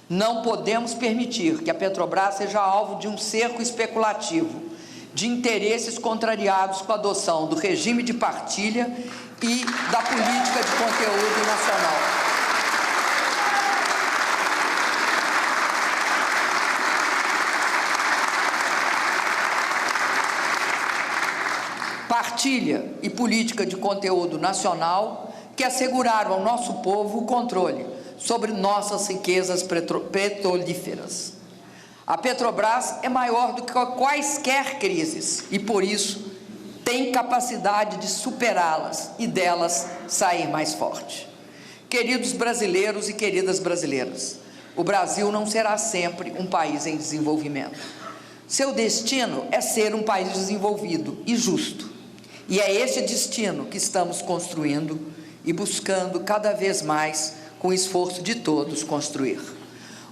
Não podemos permitir que a Petrobras seja alvo de um cerco especulativo, de interesses contrariados com a adoção do regime de partilha e da política de conteúdo nacional. Partilha e política de conteúdo nacional que asseguraram ao nosso povo o controle sobre nossas riquezas petrolíferas. A Petrobras é maior do que quaisquer crises e, por isso, tem capacidade de superá-las e delas sair mais forte. Queridos brasileiros e queridas brasileiras, o Brasil não será sempre um país em desenvolvimento. Seu destino é ser um país desenvolvido e justo. E é esse destino que estamos construindo e buscando cada vez mais, com o esforço de todos, construir.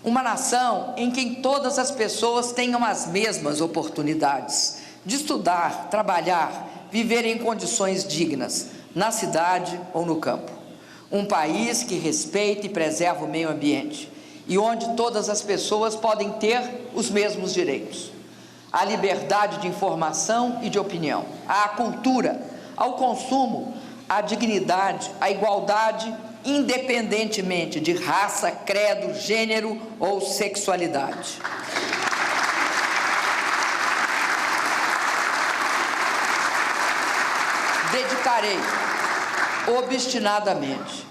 Uma nação em que todas as pessoas tenham as mesmas oportunidades de estudar, trabalhar, viver em condições dignas, na cidade ou no campo. Um país que respeite e preserva o meio ambiente e onde todas as pessoas podem ter os mesmos direitos. A liberdade de informação e de opinião, à cultura, ao consumo, à dignidade, à igualdade, independentemente de raça, credo, gênero ou sexualidade. Dedicarei obstinadamente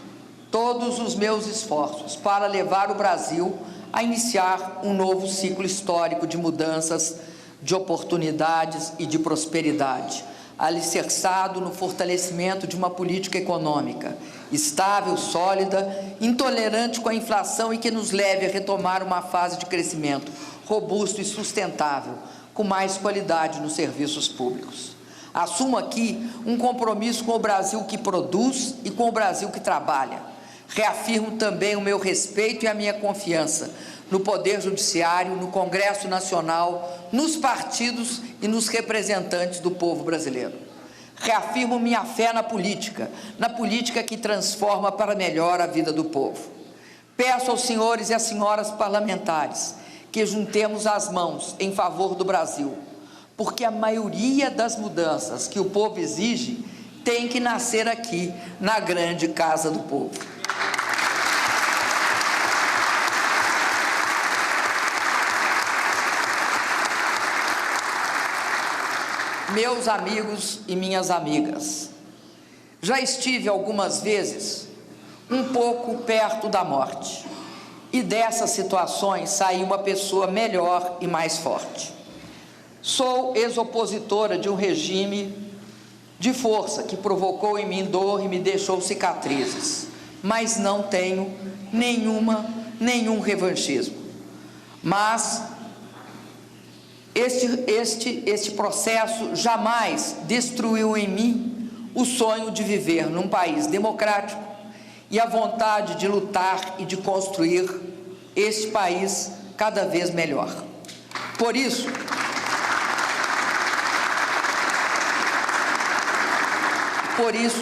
todos os meus esforços para levar o Brasil a iniciar um novo ciclo histórico de mudanças, de oportunidades e de prosperidade, alicerçado no fortalecimento de uma política econômica estável, sólida, intolerante com a inflação e que nos leve a retomar uma fase de crescimento robusto e sustentável, com mais qualidade nos serviços públicos. Assumo aqui um compromisso com o Brasil que produz e com o Brasil que trabalha. Reafirmo também o meu respeito e a minha confiança no Poder Judiciário, no Congresso Nacional, nos partidos e nos representantes do povo brasileiro. Reafirmo minha fé na política que transforma para melhor a vida do povo. Peço aos senhores e às senhoras parlamentares que juntemos as mãos em favor do Brasil, porque a maioria das mudanças que o povo exige tem que nascer aqui, na grande casa do povo. Meus amigos e minhas amigas, já estive algumas vezes um pouco perto da morte, e dessas situações saí uma pessoa melhor e mais forte. Sou ex-opositora de um regime de força que provocou em mim dor e me deixou cicatrizes, mas não tenho nenhum revanchismo. Mas este processo jamais destruiu em mim o sonho de viver num país democrático e a vontade de lutar e de construir este país cada vez melhor. Por isso,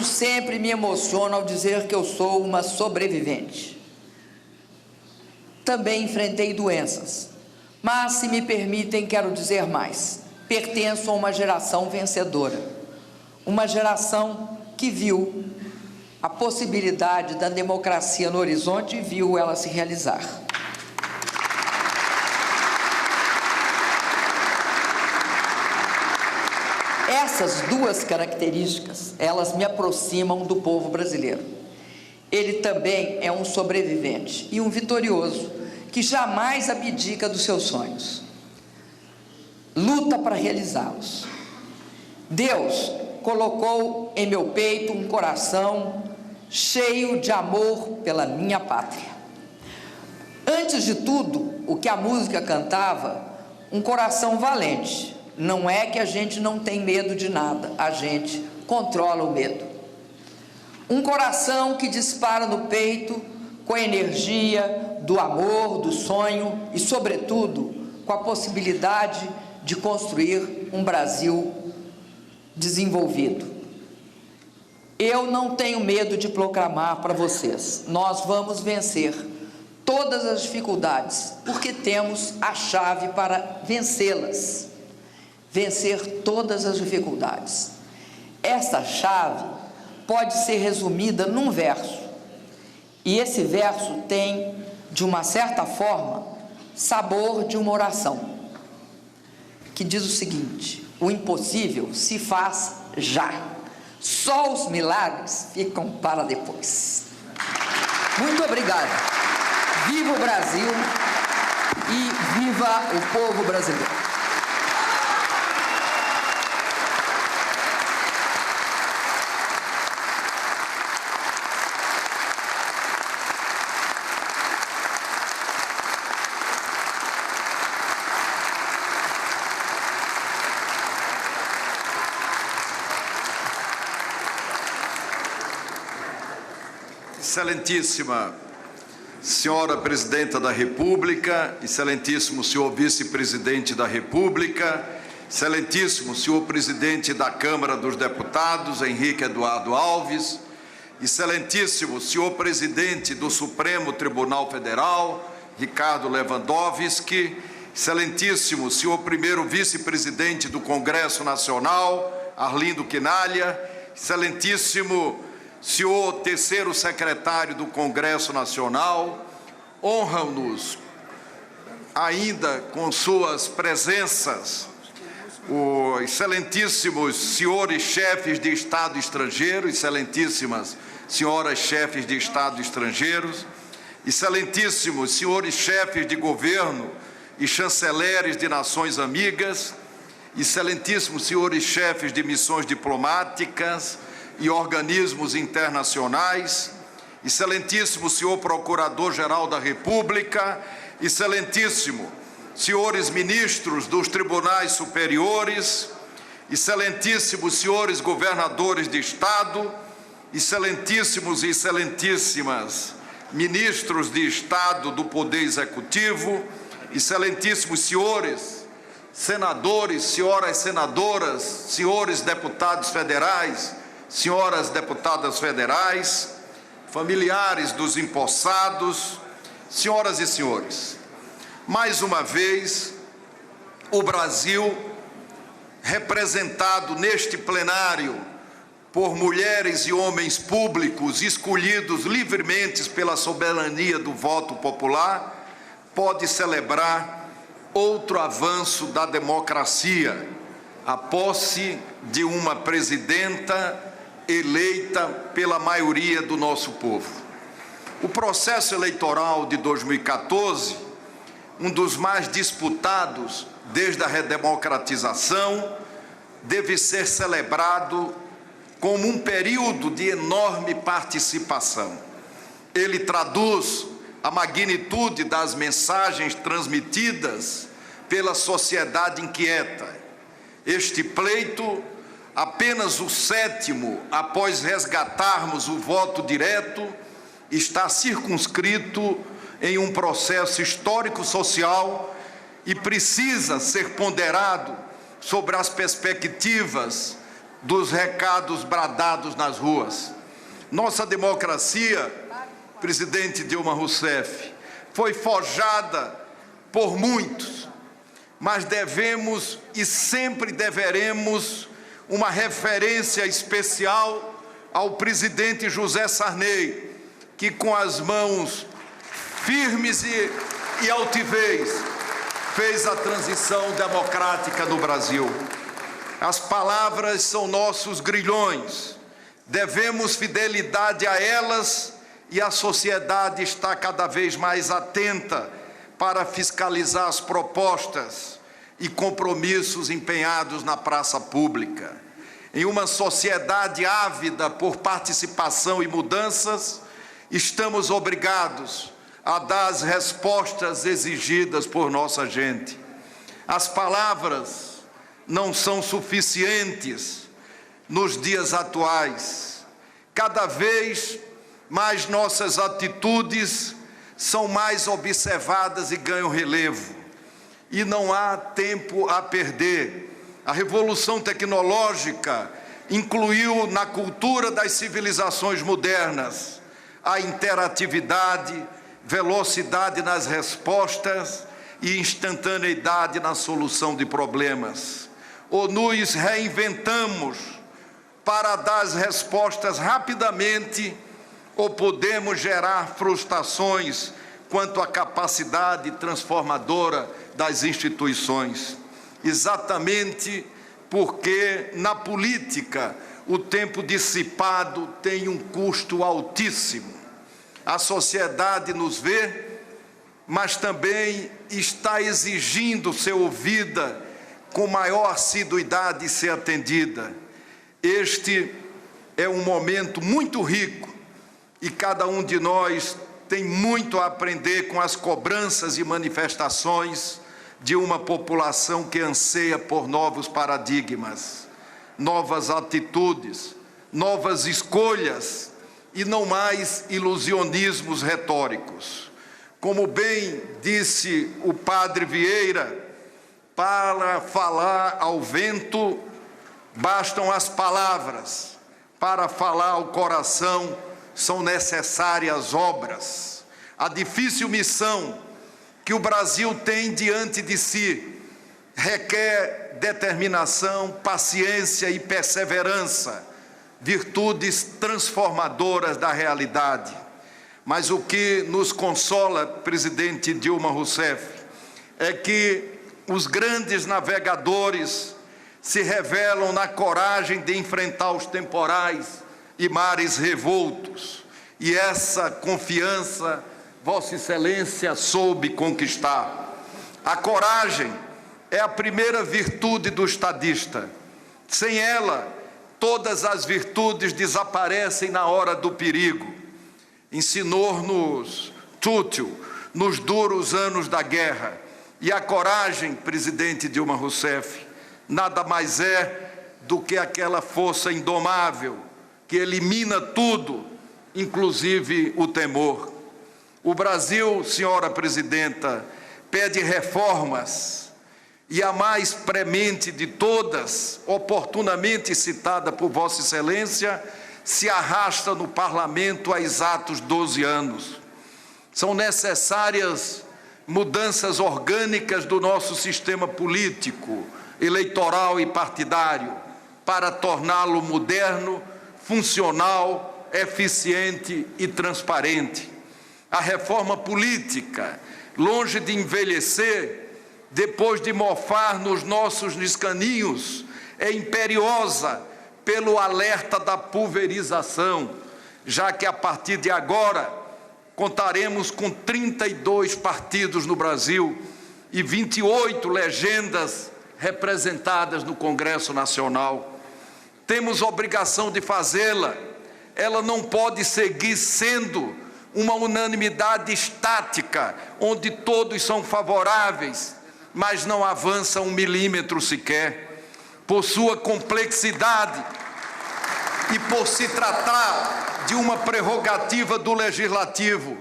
sempre me emociono ao dizer que eu sou uma sobrevivente. Também enfrentei doenças, mas, se me permitem, quero dizer mais. Pertenço a uma geração vencedora, uma geração que viu a possibilidade da democracia no horizonte e viu ela se realizar. Essas duas características, elas me aproximam do povo brasileiro. Ele também é um sobrevivente e um vitorioso, que jamais abdica dos seus sonhos. Luta para realizá-los. Deus colocou em meu peito um coração cheio de amor pela minha pátria. Antes de tudo, o que a música cantava, um coração valente. Não é que a gente não tem medo de nada, a gente controla o medo. Um coração que dispara no peito com a energia do amor, do sonho e, sobretudo, com a possibilidade de construir um Brasil desenvolvido. Eu não tenho medo de proclamar para vocês: nós vamos vencer todas as dificuldades, porque temos a chave para vencê-las. Vencer todas as dificuldades. Essa chave pode ser resumida num verso, e esse verso tem, de uma certa forma, sabor de uma oração, que diz o seguinte: o impossível se faz já, só os milagres ficam para depois. Muito obrigado. Viva o Brasil e viva o povo brasileiro. Excelentíssima Senhora Presidenta da República, Excelentíssimo Senhor Vice-Presidente da República, Excelentíssimo Senhor Presidente da Câmara dos Deputados, Henrique Eduardo Alves, Excelentíssimo Senhor Presidente do Supremo Tribunal Federal, Ricardo Lewandowski, Excelentíssimo Senhor Primeiro Vice-Presidente do Congresso Nacional, Arlindo Quinalha, Excelentíssimo Senhor Terceiro Secretário do Congresso Nacional, honram-nos ainda com suas presenças os excelentíssimos senhores chefes de Estado estrangeiro, excelentíssimas senhoras chefes de Estado estrangeiros, excelentíssimos senhores chefes de governo e chanceleres de nações amigas, excelentíssimos senhores chefes de missões diplomáticas e organismos internacionais, excelentíssimo senhor Procurador-Geral da República, excelentíssimo senhores ministros dos tribunais superiores, excelentíssimos senhores governadores de Estado, excelentíssimos e excelentíssimas ministros de Estado do Poder Executivo, excelentíssimos senhores senadores, senhoras senadoras, senhores deputados federais, senhoras deputadas federais, familiares dos empossados, senhoras e senhores, mais uma vez, o Brasil, representado neste plenário por mulheres e homens públicos escolhidos livremente pela soberania do voto popular, pode celebrar outro avanço da democracia, a posse de uma presidenta eleita pela maioria do nosso povo. O processo eleitoral de 2014, um dos mais disputados desde a redemocratização, deve ser celebrado como um período de enorme participação. Ele traduz a magnitude das mensagens transmitidas pela sociedade inquieta. Este pleito, apenas o 7º após resgatarmos o voto direto, está circunscrito em um processo histórico-social e precisa ser ponderado sobre as perspectivas dos recados bradados nas ruas. Nossa democracia, presidente Dilma Rousseff, foi forjada por muitos, mas devemos e sempre deveremos uma referência especial ao presidente José Sarney, que com as mãos firmes e altivez fez a transição democrática no Brasil. As palavras são nossos grilhões, devemos fidelidade a elas e a sociedade está cada vez mais atenta para fiscalizar as propostas e compromissos empenhados na praça pública. Em uma sociedade ávida por participação e mudanças, estamos obrigados a dar as respostas exigidas por nossa gente. As palavras não são suficientes nos dias atuais. Cada vez mais nossas atitudes são mais observadas e ganham relevo. E não há tempo a perder. A revolução tecnológica incluiu na cultura das civilizações modernas a interatividade, velocidade nas respostas e instantaneidade na solução de problemas. Ou nos reinventamos para dar as respostas rapidamente, ou podemos gerar frustrações quanto à capacidade transformadora das instituições. Exatamente porque na política o tempo dissipado tem um custo altíssimo. A sociedade nos vê, mas também está exigindo ser ouvida com maior assiduidade e ser atendida. Este é um momento muito rico e cada um de nós tem muito a aprender com as cobranças e manifestações de uma população que anseia por novos paradigmas, novas atitudes, novas escolhas e não mais ilusionismos retóricos. Como bem disse o padre Vieira, para falar ao vento bastam as palavras, para falar ao coração são necessárias obras. A difícil missão que o Brasil tem diante de si requer determinação, paciência e perseverança, virtudes transformadoras da realidade. Mas o que nos consola, presidente Dilma Rousseff, é que os grandes navegadores se revelam na coragem de enfrentar os temporais e mares revoltos. E essa confiança Vossa Excelência soube conquistar. A coragem é a primeira virtude do estadista. Sem ela, todas as virtudes desaparecem na hora do perigo. Ensinou-nos Tútil nos duros anos da guerra. E a coragem, presidente Dilma Rousseff, nada mais é do que aquela força indomável que elimina tudo, inclusive o temor. O Brasil, senhora presidenta, pede reformas e a mais premente de todas, oportunamente citada por Vossa Excelência, se arrasta no Parlamento há exatos 12 anos. São necessárias mudanças orgânicas do nosso sistema político, eleitoral e partidário, para torná-lo moderno, funcional, eficiente e transparente. A reforma política, longe de envelhecer, depois de mofar nos nossos escaninhos, é imperiosa pelo alerta da pulverização, já que a partir de agora contaremos com 32 partidos no Brasil e 28 legendas representadas no Congresso Nacional. Temos obrigação de fazê-la. Ela não pode seguir sendo uma unanimidade estática, onde todos são favoráveis, mas não avança 1 milímetro sequer. Por sua complexidade e por se tratar de uma prerrogativa do Legislativo,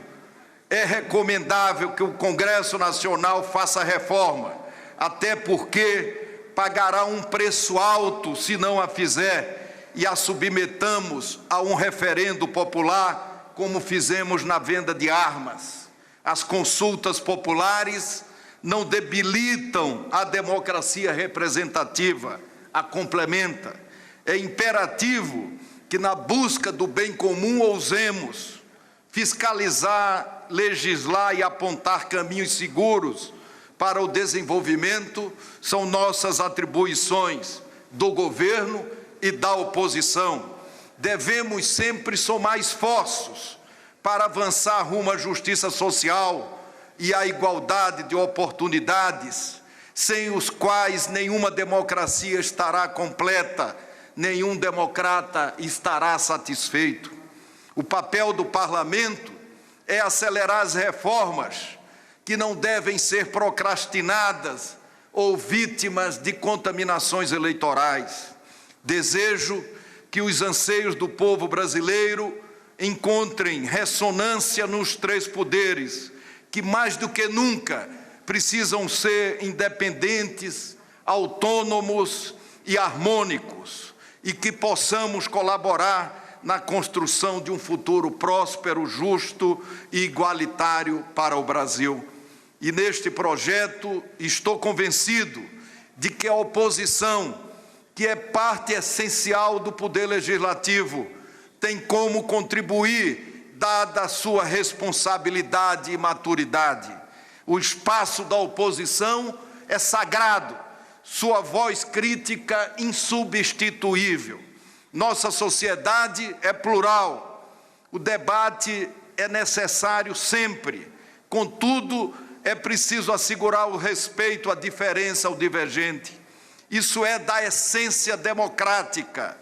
é recomendável que o Congresso Nacional faça reforma, até porque pagará um preço alto se não a fizer e a submetamos a um referendo popular, como fizemos na venda de armas. As consultas populares não debilitam a democracia representativa, a complementa. É imperativo que na busca do bem comum ousemos fiscalizar, legislar e apontar caminhos seguros para o desenvolvimento são nossas atribuições do governo e da oposição. Devemos sempre somar esforços para avançar rumo à justiça social e à igualdade de oportunidades, sem os quais nenhuma democracia estará completa, nenhum democrata estará satisfeito. O papel do parlamento é acelerar as reformas que não devem ser procrastinadas ou vítimas de contaminações eleitorais. Desejo que os anseios do povo brasileiro encontrem ressonância nos três poderes, que mais do que nunca precisam ser independentes, autônomos e harmônicos, e que possamos colaborar na construção de um futuro próspero, justo e igualitário para o Brasil. E neste projeto estou convencido de que a oposição, que é parte essencial do poder legislativo, tem como contribuir, dada a sua responsabilidade e maturidade. O espaço da oposição é sagrado, sua voz crítica insubstituível. Nossa sociedade é plural, o debate é necessário sempre, contudo, é preciso assegurar o respeito à diferença, ao divergente. Isso é da essência democrática.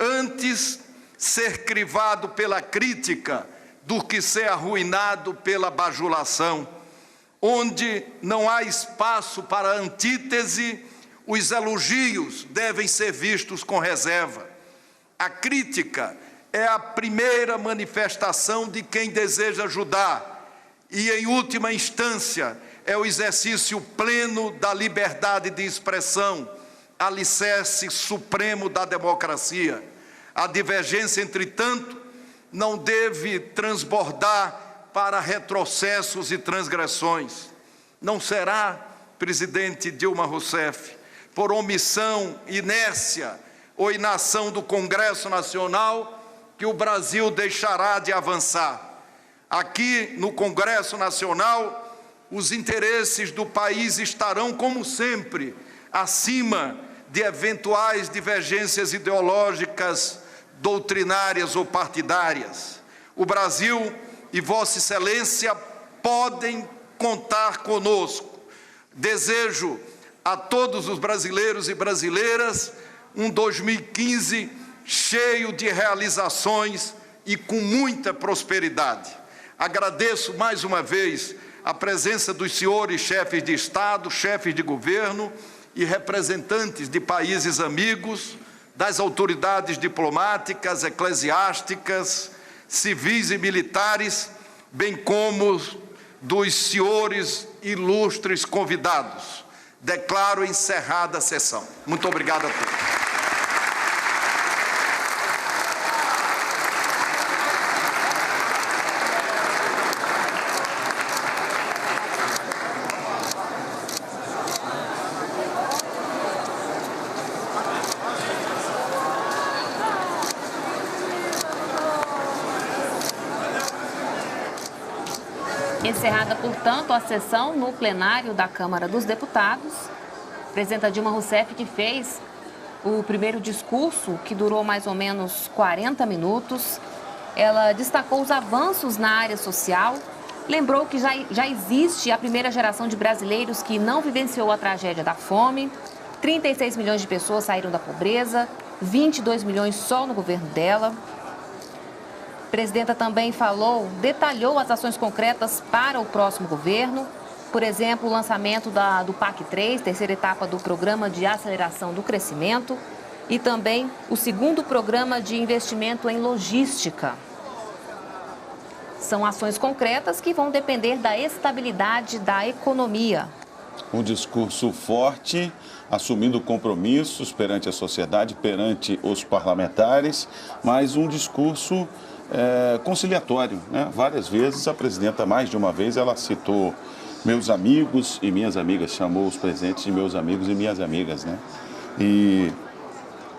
Antes ser crivado pela crítica do que ser arruinado pela bajulação. Onde não há espaço para antítese, os elogios devem ser vistos com reserva. A crítica é a primeira manifestação de quem deseja ajudar e, em última instância, é o exercício pleno da liberdade de expressão, alicerce supremo da democracia. A divergência, entretanto, não deve transbordar para retrocessos e transgressões. Não será, presidente Dilma Rousseff, por omissão, inércia ou inação do Congresso Nacional que o Brasil deixará de avançar. Aqui no Congresso Nacional, os interesses do país estarão, como sempre, acima de eventuais divergências ideológicas, doutrinárias ou partidárias. O Brasil e Vossa Excelência podem contar conosco. Desejo a todos os brasileiros e brasileiras um 2015 cheio de realizações e com muita prosperidade. Agradeço mais uma vez a presença dos senhores chefes de Estado, chefes de governo e representantes de países amigos, das autoridades diplomáticas, eclesiásticas, civis e militares, bem como dos senhores ilustres convidados. Declaro encerrada a sessão. Muito obrigado a todos. Encerrada, portanto, a sessão no plenário da Câmara dos Deputados. A presidenta Dilma Rousseff, que fez o primeiro discurso, que durou mais ou menos 40 minutos. Ela destacou os avanços na área social, lembrou que já existe a primeira geração de brasileiros que não vivenciou a tragédia da fome. 36 milhões de pessoas saíram da pobreza, 22 milhões só no governo dela. A presidenta também detalhou as ações concretas para o próximo governo. Por exemplo, o lançamento do PAC 3, terceira etapa do Programa de Aceleração do Crescimento, e também o segundo programa de investimento em logística. São ações concretas que vão depender da estabilidade da economia. Um discurso forte, assumindo compromissos perante a sociedade, perante os parlamentares, mas um discurso conciliatório, né? Várias vezes a presidenta, mais de uma vez, ela citou meus amigos e minhas amigas, chamou os presentes de meus amigos e minhas amigas, né? E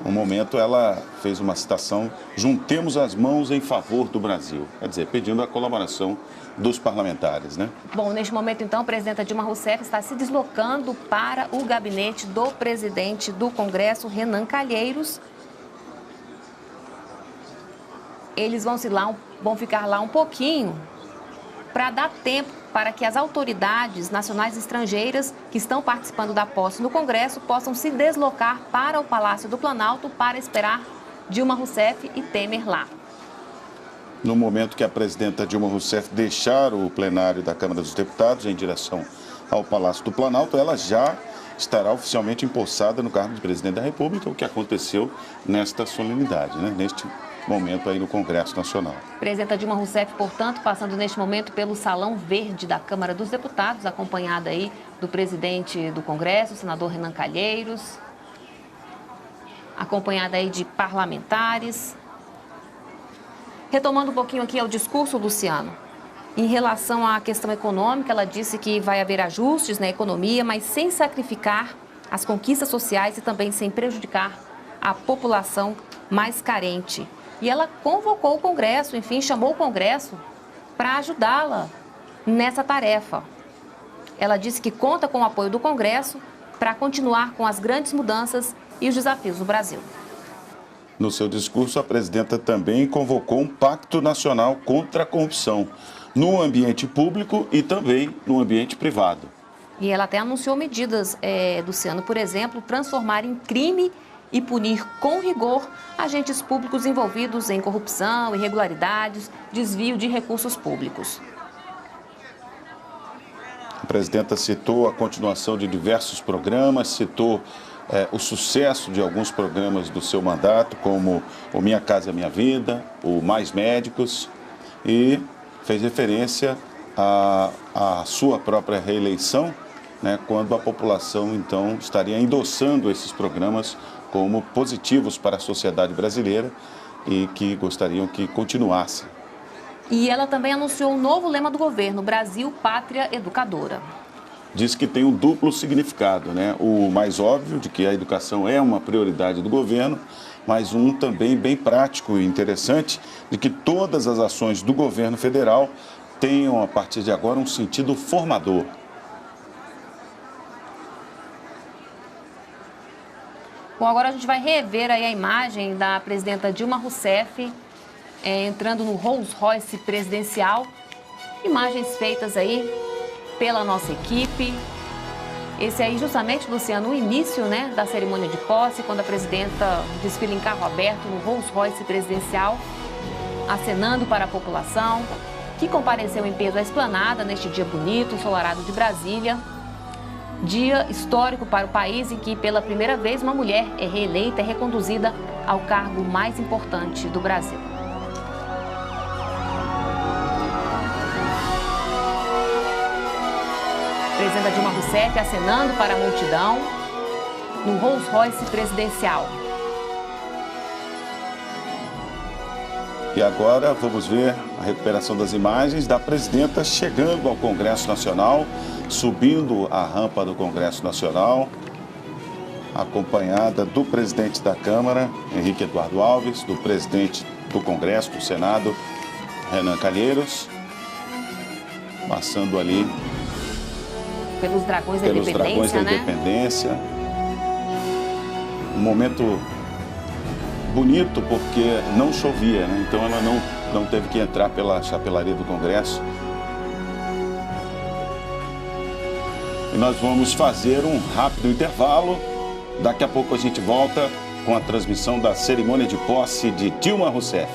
no momento ela fez uma citação: juntemos as mãos em favor do Brasil. Quer dizer, pedindo a colaboração dos parlamentares, né? Bom, neste momento, então, a presidenta Dilma Rousseff está se deslocando para o gabinete do presidente do Congresso, Renan Calheiros. Eles vão ficar lá um pouquinho para dar tempo para que as autoridades nacionais e estrangeiras que estão participando da posse no Congresso possam se deslocar para o Palácio do Planalto para esperar Dilma Rousseff e Temer lá. No momento que a presidenta Dilma Rousseff deixar o plenário da Câmara dos Deputados em direção ao Palácio do Planalto, ela já estará oficialmente empossada no cargo de presidente da República, o que aconteceu nesta solenidade, né? Neste momento aí no Congresso Nacional. Presidenta Dilma Rousseff, portanto, passando neste momento pelo Salão Verde da Câmara dos Deputados, acompanhada aí do presidente do Congresso, o senador Renan Calheiros, acompanhada aí de parlamentares. Retomando um pouquinho aqui ao discurso, Luciano, em relação à questão econômica, ela disse que vai haver ajustes na economia, mas sem sacrificar as conquistas sociais e também sem prejudicar a população mais carente. E ela convocou o Congresso, enfim, chamou o Congresso para ajudá-la nessa tarefa. Ela disse que conta com o apoio do Congresso para continuar com as grandes mudanças e os desafios do Brasil. No seu discurso, a presidenta também convocou um pacto nacional contra a corrupção, no ambiente público e também no ambiente privado. E ela até anunciou medidas, Luciano, por exemplo, transformar em crime e punir com rigor agentes públicos envolvidos em corrupção, irregularidades, desvio de recursos públicos. A presidenta citou a continuação de diversos programas, citou o sucesso de alguns programas do seu mandato, como o Minha Casa Minha Vida, o Mais Médicos, e fez referência à sua própria reeleição, né, quando a população, então, estaria endossando esses programas como positivos para a sociedade brasileira e que gostariam que continuasse. E ela também anunciou um novo lema do governo: Brasil, Pátria Educadora. Diz que tem um duplo significado, né? O mais óbvio, de que a educação é uma prioridade do governo, mas um também bem prático e interessante, de que todas as ações do governo federal tenham, a partir de agora, um sentido formador. Bom, agora a gente vai rever aí a imagem da presidenta Dilma Rousseff entrando no Rolls Royce presidencial. Imagens feitas aí pela nossa equipe. Esse aí justamente, Luciano, o início, né, da cerimônia de posse, quando a presidenta desfila em carro aberto no Rolls Royce presidencial, acenando para a população, que compareceu em peso à esplanada neste dia bonito, ensolarado de Brasília. Dia histórico para o país em que, pela primeira vez, uma mulher é reeleita e reconduzida ao cargo mais importante do Brasil. Presidenta Dilma Rousseff acenando para a multidão no Rolls Royce presidencial. E agora vamos ver a recuperação das imagens da presidenta chegando ao Congresso Nacional, subindo a rampa do Congresso Nacional, acompanhada do presidente da Câmara, Henrique Eduardo Alves, do presidente do Congresso, do Senado, Renan Calheiros, passando ali pelos Dragões da Independência, né? Um momento bonito porque não chovia, né? Então ela não teve que entrar pela chapelaria do Congresso. E nós vamos fazer um rápido intervalo. Daqui a pouco a gente volta com a transmissão da cerimônia de posse de Dilma Rousseff.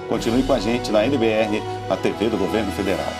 Continue com a gente na NBR, a TV do Governo Federal.